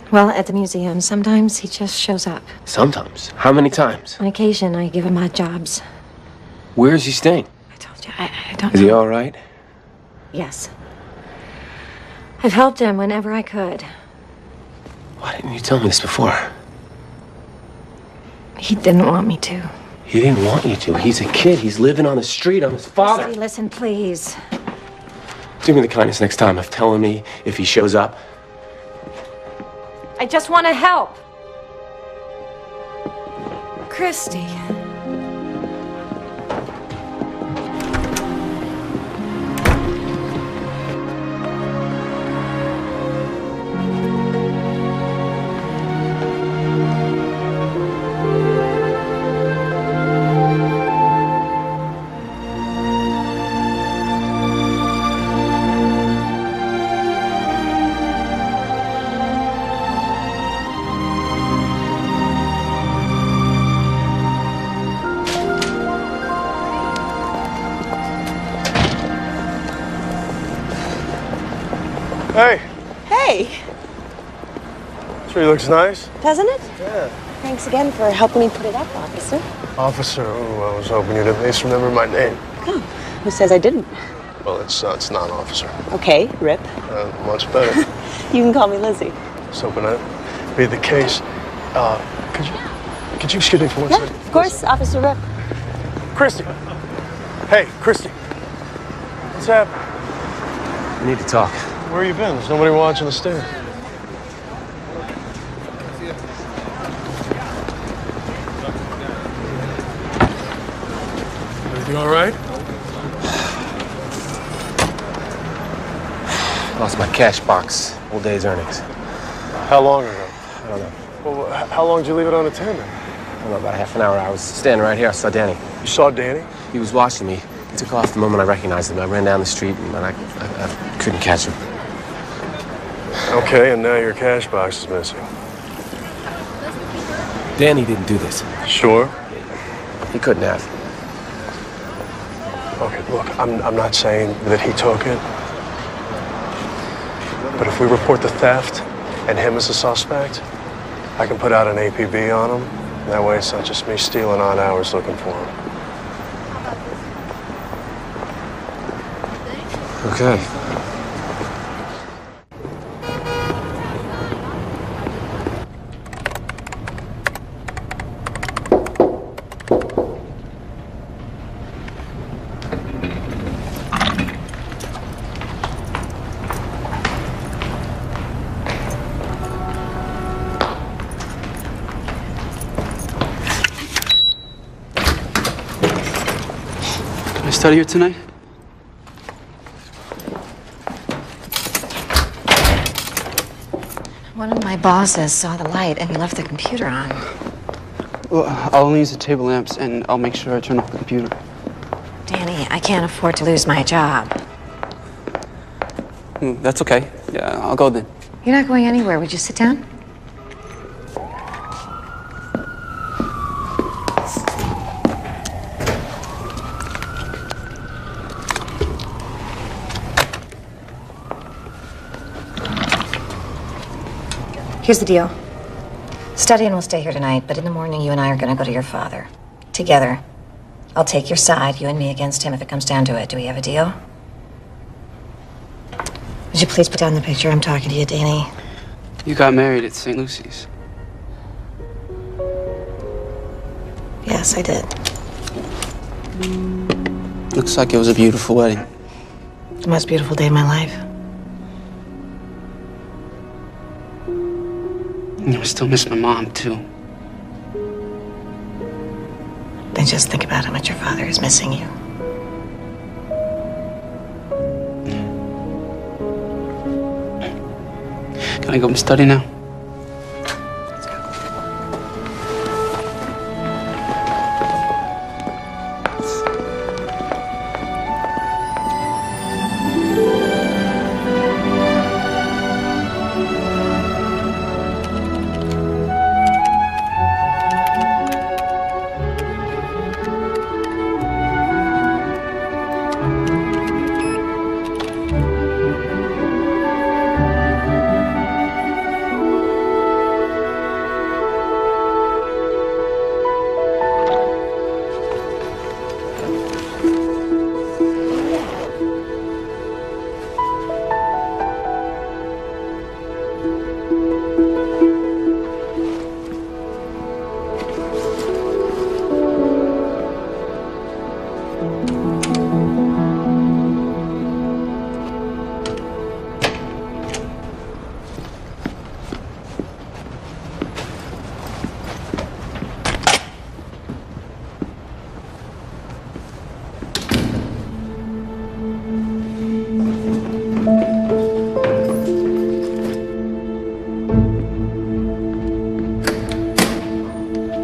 Well, at the museum. Sometimes he just shows up. Sometimes. How many times? On occasion, I give him odd jobs. Where is he staying? I don't Is know. he all right? Yes. I've helped him whenever I could. Why didn't you tell me this before? He didn't want me to. He didn't want you to. He's a kid. He's living on the street. I'm his father. Christy, listen, please. Do me the kindness next time of telling me if he shows up. I just want to help. Christy. Hey, Hey, tree looks nice. doesn't it? Yeah. Thanks again for helping me put it up, officer. Officer, oh, I was hoping you'd at least remember my name. Who says I didn't? Well, it's not officer. Okay, Rip. Much better. You can call me Lizzie. I was hoping that'd be the case. Could you excuse me for 1 second? Of course, Officer Rip. Christy. Hey, Christy. What's happening? We need to talk. Where you been? There's nobody watching the stairs. Everything all right? Lost my cash box. Whole day's earnings. How long ago? I don't know. Well, how long did you leave it unattended? I don't know, about a half an hour. I was standing right here. I saw Danny. You saw Danny? He was watching me. He took off the moment I recognized him. I ran down the street and I couldn't catch him. Okay, and now your cash box is missing. Danny didn't do this. Sure? He couldn't have. Okay, look, I'm not saying that he took it. But if we report the theft and him as a suspect, I can put out an APB on him. That way it's not just me stealing odd hours looking for him. Okay. Can I study here tonight? One of my bosses saw the light and he left the computer on. Well, I'll only use the table lamps, and I'll make sure I turn off the computer. Danny, I can't afford to lose my job. That's okay. Yeah, I'll go then. You're not going anywhere. Would you sit down? Here's the deal. Study and we'll stay here tonight, but in the morning you and I are going to go to your father. Together. I'll take your side, you and me against him if it comes down to it. Do we have a deal? Would you please put down the picture? I'm talking to you, Danny. You got married at St. Lucy's. Yes, I did. Looks like it was a beautiful wedding. The most beautiful day of my life. I still miss my mom, too. Then just think about how much your father is missing you. Can I go and study now?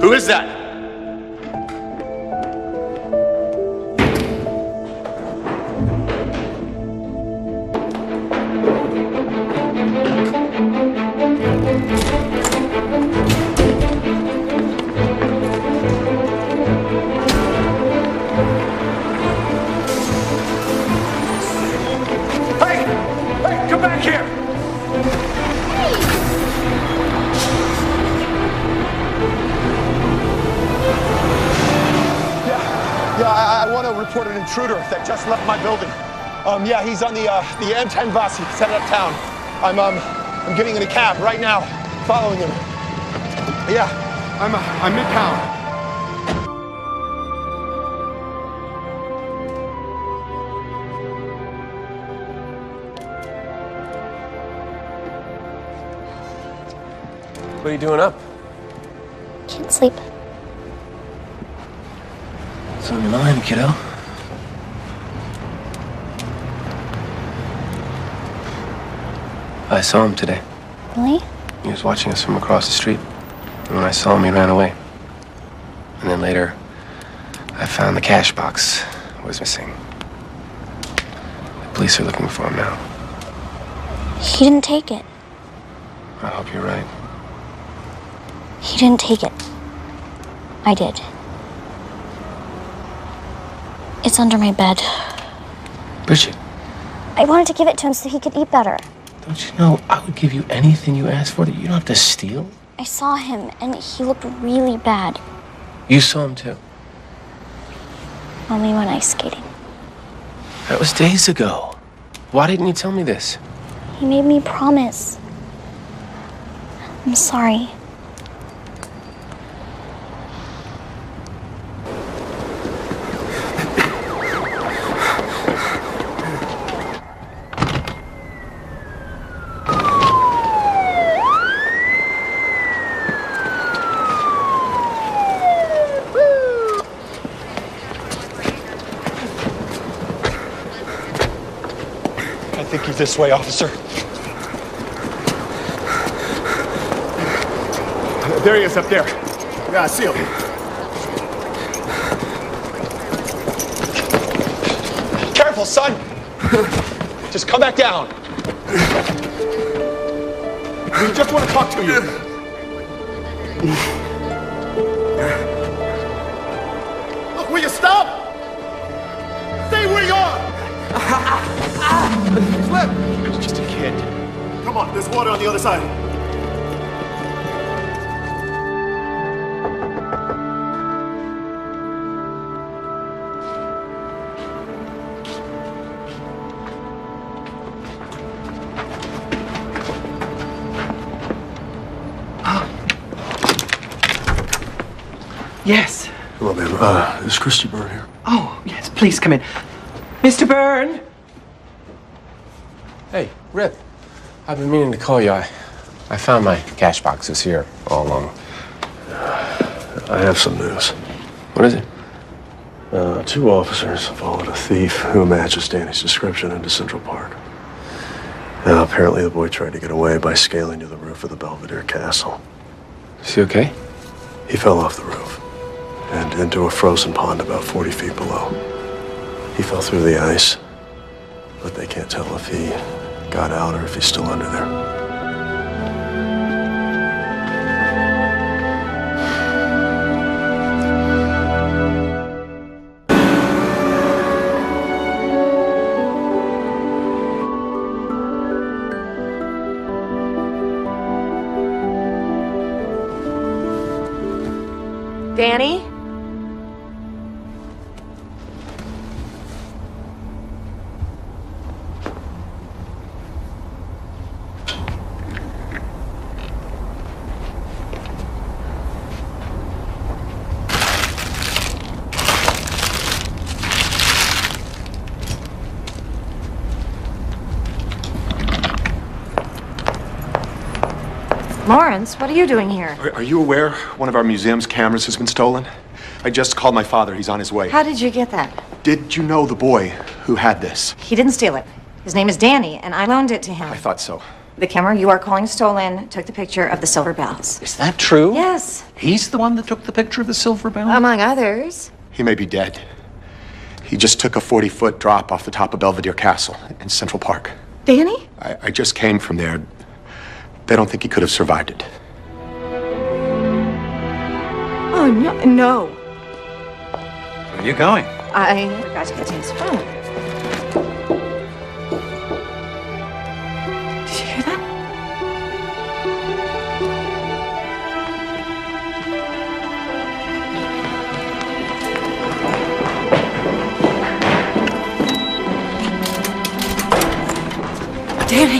Who is that? Hey! Hey, come back here! intruder that just left my building. Yeah, he's on the M10 bus. He's headed uptown. I'm getting in a cab right now, following him. Yeah, I'm midtown. What are you doing up? Can't sleep. What's on your mind, kiddo? I saw him today. Really? He was watching us from across the street. And when I saw him, he ran away. And then later, I found the cash box was missing. The police are looking for him now. He didn't take it. I hope you're right. He didn't take it. I did. It's under my bed. Bridget, I wanted to give it to him so he could eat better. don't you know I would give you anything you asked for that you don't have to steal? I saw him, and he looked really bad. You saw him too. Only when ice skating. That was days ago. Why didn't you tell me this? He made me promise. I'm sorry. I think he's this way, officer. There he is up there. Yeah, I see him. Careful, son. Just come back down. We just want to talk to you. Look, will you stop? Stay where you are. Flip! It's just a kid. Come on, there's water on the other side. Yes. Hello, ma'am. Is Christy Byrne here? Oh, yes, please come in. Mr. Byrne! Hey, Rip. I've been meaning to call you. I found my cash boxes here all along. I have some news. What is it? 2 officers followed a thief who matches Danny's description into Central Park. Now, apparently the boy tried to get away by scaling to the roof of the Belvedere Castle. Is he okay? He fell off the roof and into a frozen pond about 40 feet below. He fell through the ice, but they can't tell if he got out or if he's still under there. Danny? Lawrence, what are you doing here? Are you aware one of our museum's cameras has been stolen? I just called my father. He's on his way. How did you get that? Did you know the boy who had this? He didn't steal it. His name is Danny, and I loaned it to him. I thought so. The camera you are calling stolen took the picture of the silver bells. Is that true? Yes. He's the one that took the picture of the silver bell? Among others. He may be dead. He just took a 40-foot drop off the top of Belvedere Castle in Central Park. Danny? I just came from there. They don't think he could have survived it. Oh, no. Where are you going? I forgot to get to his phone. Did you hear that? Danny.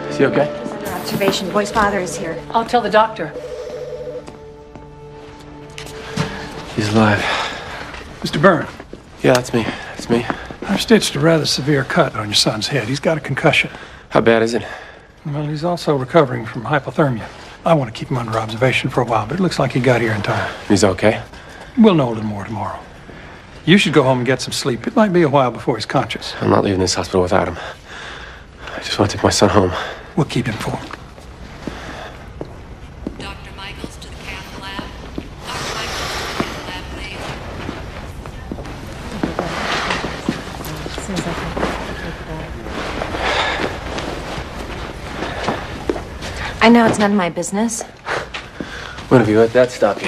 Is he okay? Observation. The boy's father is here. I'll tell the doctor. He's alive. Mr. Byrne. Yeah, that's me. That's me. I've stitched a rather severe cut on your son's head. He's got a concussion. How bad is it? Well, he's also recovering from hypothermia. I want to keep him under observation for a while, but it looks like he got here in time. He's okay? We'll know a little more tomorrow. You should go home and get some sleep. It might be a while before he's conscious. I'm not leaving this hospital without him. I just want to take my son home. We'll keep you informed. I know it's none of my business. When have you let that stop you?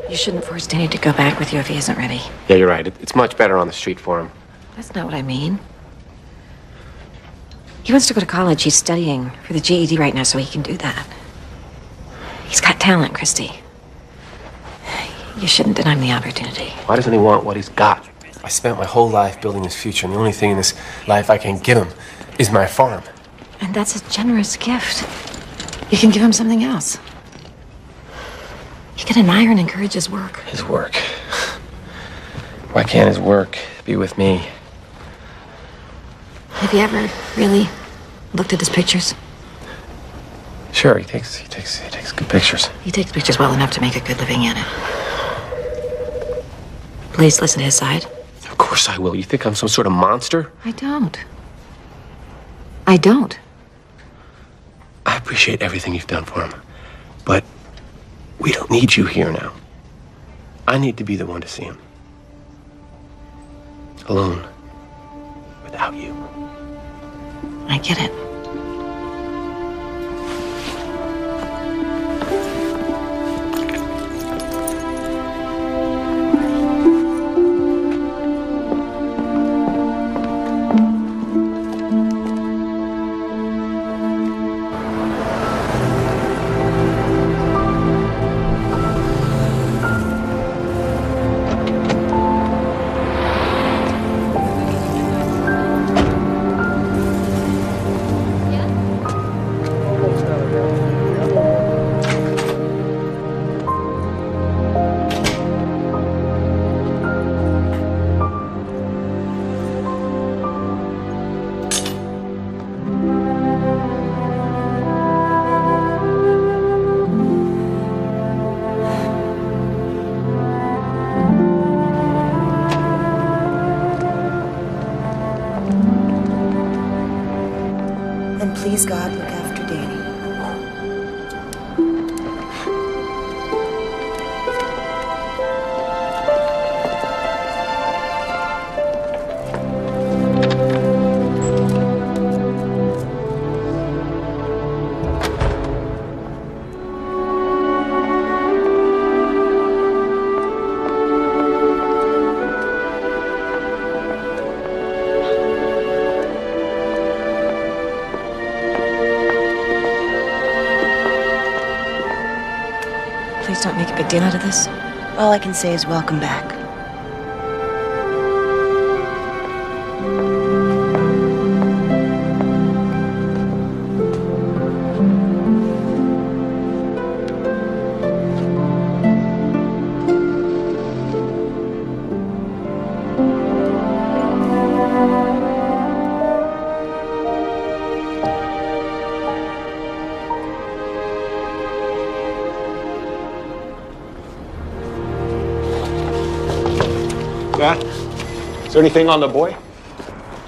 You shouldn't force Danny to go back with you if he isn't ready. Yeah, you're right. It's much better on the street for him. That's not what I mean. He wants to go to college. He's studying for the GED right now, so he can do that. He's got talent, Christy. You shouldn't deny him the opportunity. Why doesn't he want what he's got? I spent my whole life building his future, and the only thing in this life I can give him is my farm. And that's a generous gift. You can give him something else. You can admire and encourage his work. His work? Why can't his work be with me? Have you ever really looked at his pictures? Sure, he takes good pictures. He takes pictures well enough to make a good living in it. Please listen to his side. Of course I will. You think I'm some sort of monster? I don't. I don't. I appreciate everything you've done for him, but we don't need you here now. I need to be the one to see him. Alone. Without you. I get it. And please, God, look after Danny. Please don't make a big deal out of this. All I can say is welcome back. Matt, is there anything on the boy?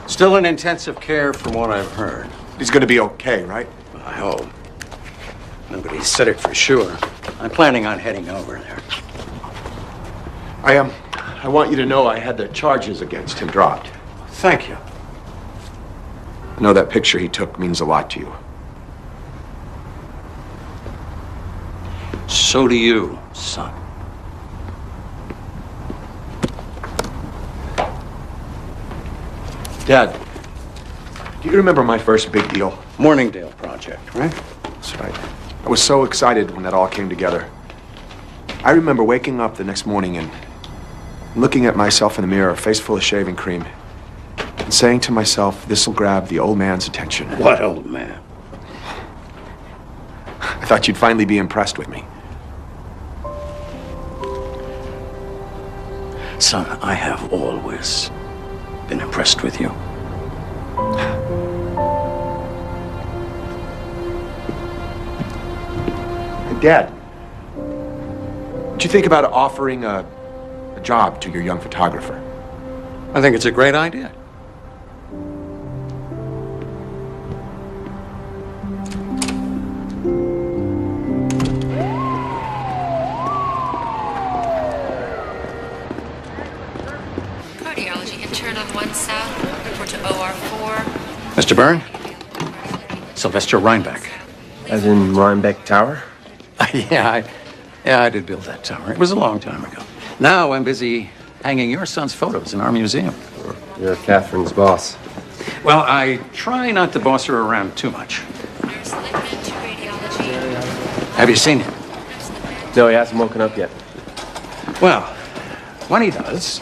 Still in intensive care from what I've heard. He's gonna be okay, right? I hope. Nobody said it for sure. I'm planning on heading over there. I want you to know I had the charges against him dropped. Thank you. I know that picture he took means a lot to you. So do you, son. Dad. Do you remember my first big deal? Morningdale Project, right? That's right. I was so excited when that all came together. I remember waking up the next morning and looking at myself in the mirror, face full of shaving cream, and saying to myself, this'll grab the old man's attention. What old man? I thought you'd finally be impressed with me. Son, I have always been impressed with you. Dad, what do you think about offering a job to your young photographer? I think it's a great idea. Cardiology intern on 1 South, report to OR4. Mr. Byrne? Sylvester Rhinebeck. As in Rhinebeck Tower? Yeah, I did build that tower. It was a long time ago. Now I'm busy hanging your son's photos in our museum. You're Catherine's boss. Well, I try not to boss her around too much. Have you seen him? No, he hasn't woken up yet. Well, when he does,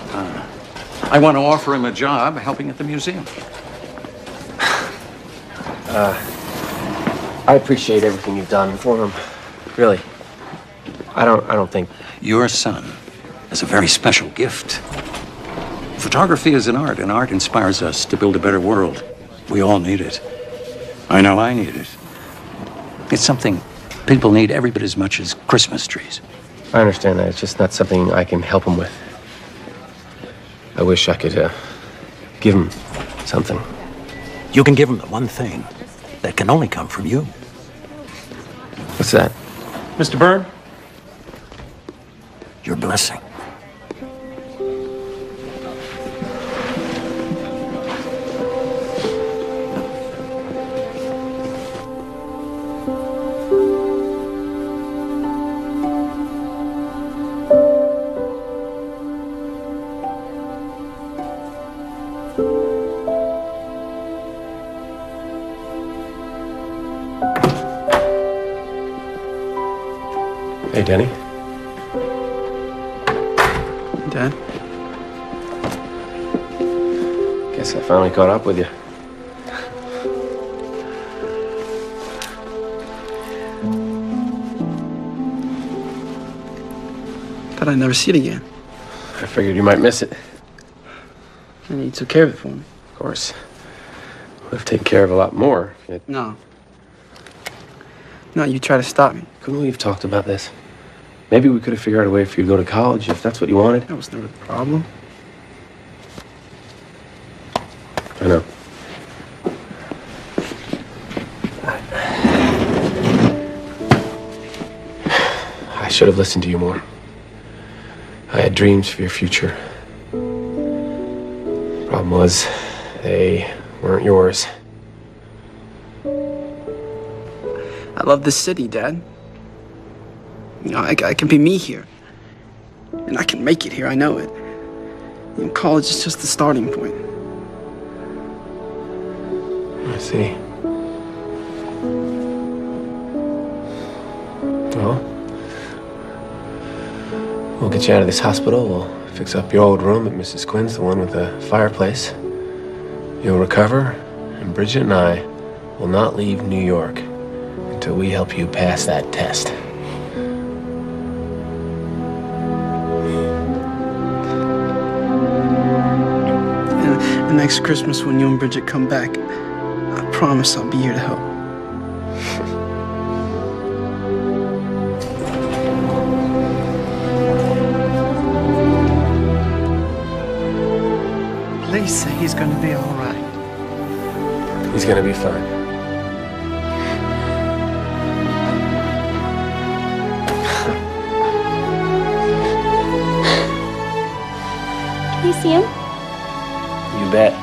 I want to offer him a job helping at the museum. I appreciate everything you've done for him. Really. I don't think... Your son has a very special gift. Photography is an art, and art inspires us to build a better world. We all need it. I know I need it. It's something people need every bit as much as Christmas trees. I understand that. It's just not something I can help him with. I wish I could give him something. You can give him the one thing that can only come from you. What's that? Mr. Byrne? Your blessing. Hey, Denny. Dad? Guess I finally caught up with you. Thought I'd never see it again. I figured you might miss it. And you took care of it for me. Of course. Would have taken care of a lot more. No. No, you tried to stop me. Couldn't we have talked about this? Maybe we could have figured out a way for you to go to college if that's what you wanted. That was never the problem. I know. I should have listened to you more. I had dreams for your future. Problem was, they weren't yours. I love this city, Dad. You know, I can be me here. And I can make it here, I know it. You know, college is just the starting point. I see. Well, we'll get you out of this hospital. We'll fix up your old room at Mrs. Quinn's, the one with the fireplace. You'll recover, and Bridget and I will not leave New York until we help you pass that test. And next Christmas when you and Bridget come back, I promise I'll be here to help. Please say he's going to be all right. He's gonna be fine. Can you see him? You bet.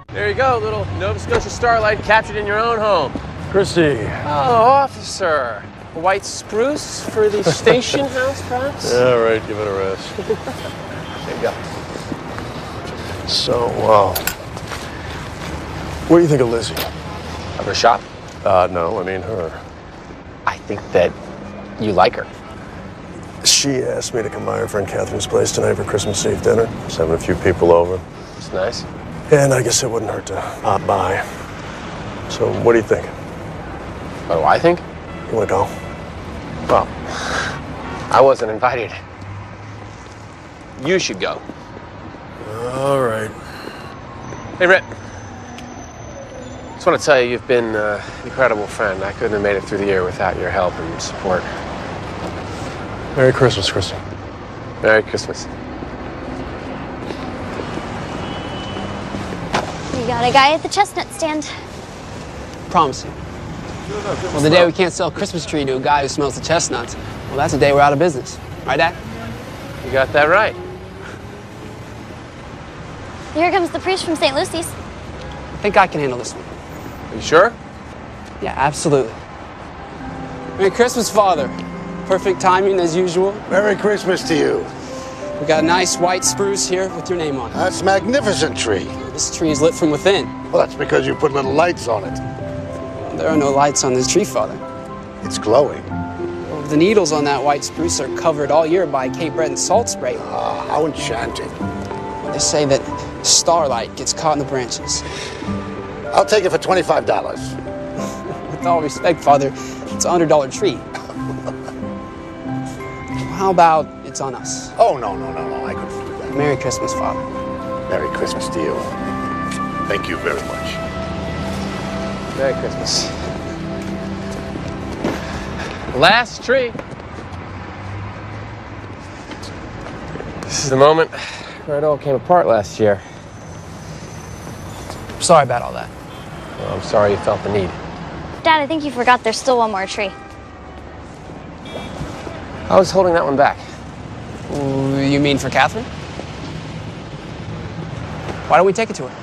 There you go, little Nova Scotia starlight captured in your own home. Christy. Oh, officer. A white spruce for the station house, perhaps? Yeah, right, give it a rest. There you go. So, what do you think of Lizzie? Of her shop? No, I mean her. I think that you like her. She asked me to come by her friend Catherine's place tonight for Christmas Eve dinner. Just having a few people over. It's nice. And I guess it wouldn't hurt to pop by. So, what do you think? What do I think? You want to go? Well, I wasn't invited. You should go. All right. Hey, Rhett. Just want to tell you, you've been an incredible friend. I couldn't have made it through the year without your help and support. Merry Christmas, Christy. Merry Christmas. We got a guy at the chestnut stand. Promise you. Well, the day we can't sell a Christmas tree to a guy who smells the chestnuts, well, that's the day we're out of business. Right, Dad? You got that right. Here comes the priest from St. Lucy's. I think I can handle this one. Are you sure? Yeah, absolutely. Merry Christmas, Father. Perfect timing, as usual. Merry Christmas to you. We got a nice white spruce here with your name on it. That's a magnificent tree. This tree is lit from within. Well, that's because you put little lights on it. There are no lights on this tree, Father. It's glowing. Well, the needles on that white spruce are covered all year by Cape Breton salt spray. Ah, how enchanting. They say that starlight gets caught in the branches. I'll take it for $25. With all respect, Father, it's a $100 tree. How about it's on us? Oh, no, I couldn't do that. Merry Christmas, Father. Merry Christmas to you. Thank you very much. Merry Christmas. Last tree. This is the moment where it all came apart last year. Sorry about all that. Well, I'm sorry you felt the need. Dad, I think you forgot there's still one more tree. I was holding that one back. You mean for Catherine? Why don't we take it to her?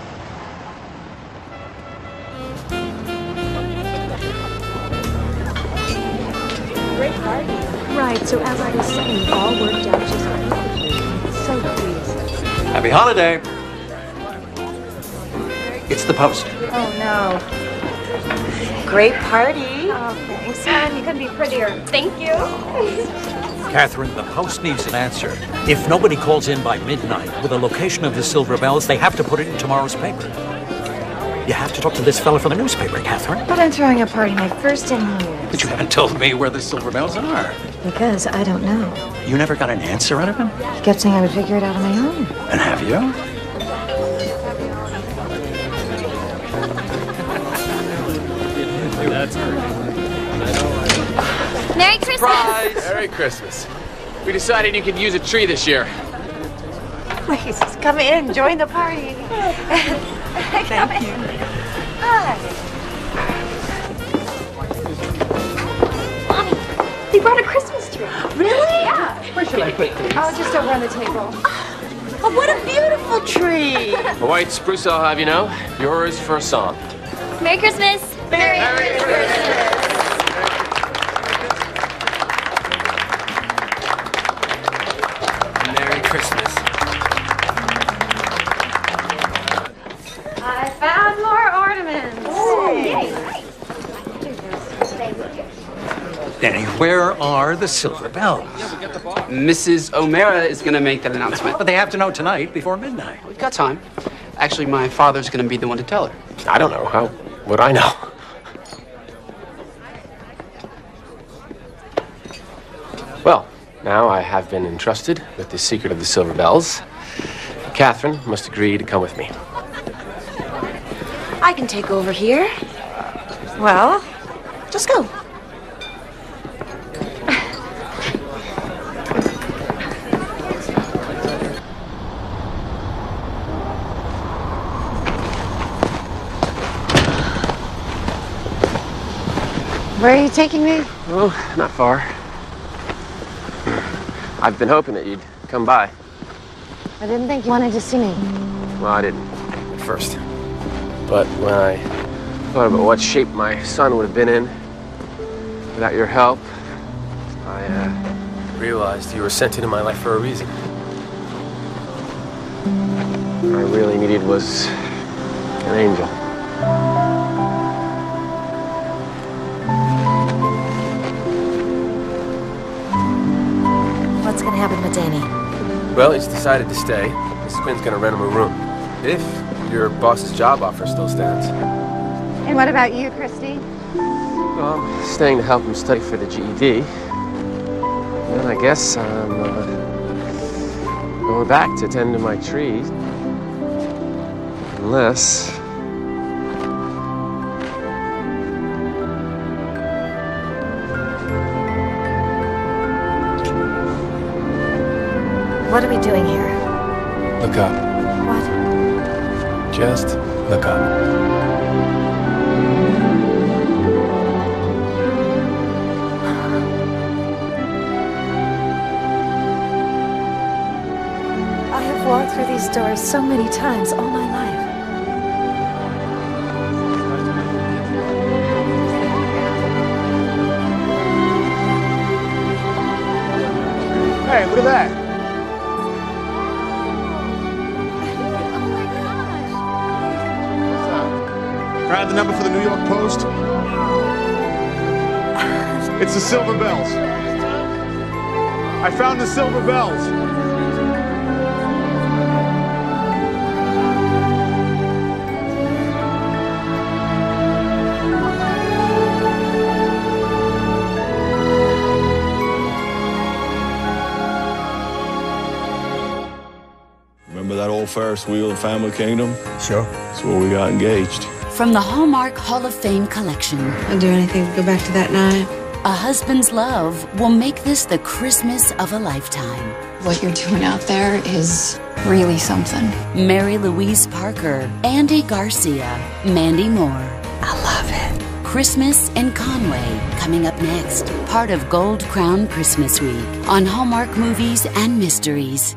Great party. Right, so as I was saying, it all worked out just perfectly. So pleased. Happy holiday. It's the post. Oh, no. Great party. Oh, thanks, hon. You couldn't be prettier. Thank you. Catherine, the Post needs an answer. If nobody calls in by midnight with a location of the Silver Bells, they have to put it in tomorrow's paper. You have to talk to this fella from the newspaper, Catherine. But I'm throwing a party my first in years. But you haven't told me where the Silver Bells are. Because I don't know. You never got an answer out of him? He kept saying I would figure it out on my own. And have you? That's Merry Christmas! Surprise! Merry Christmas. We decided you could use a tree this year. Please, come in, join the party. Thank you. Hi. Mommy, they brought a Christmas tree. Really? Yeah. Where should I put these? Oh, just over on the table. Oh, what a beautiful tree. A white spruce, I'll have you know. Yours for a song. Merry Christmas! Merry Christmas! Merry Christmas. I found more ornaments. Oh, Yay. Danny, where are the Silver Bells? Mrs. O'Mara is going to make that announcement. But they have to know tonight before midnight. We've got time. Actually, my father's going to be the one to tell her. I don't know. How would I know? Well, now I have been entrusted with the secret of the Silver Bells. Catherine must agree to come with me. I can take over here. Well, just go. Where are you taking me? Oh, not far. I've been hoping that you'd come by. I didn't think you wanted to see me. Well, I didn't at first. But when I thought about what shape my son would have been in without your help, I realized you were sent into my life for a reason. What I really needed was an angel. What's gonna happen with Danny? Well, he's decided to stay. Mrs. Quinn's gonna rent him a room. If your boss's job offer still stands. And what about you, Christy? Well, I'm staying to help him study for the GED. And I guess I'm going back to tend to my trees. Unless... What are we doing here? Look up. What? Just look up. I have walked through these doors so many times all my life. Hey, look at that. Grab the number for the New York Post. It's the Silver Bells. I found the Silver Bells. Remember that old Ferris wheel in Family Kingdom? Sure. That's where we got engaged. From the Hallmark Hall of Fame collection. I'll do anything to go back to that night. A husband's love will make this the Christmas of a lifetime. What you're doing out there is really something. Mary Louise Parker, Andy Garcia, Mandy Moore. I love it. Christmas in Conway, coming up next. Part of Gold Crown Christmas Week on Hallmark Movies and Mysteries.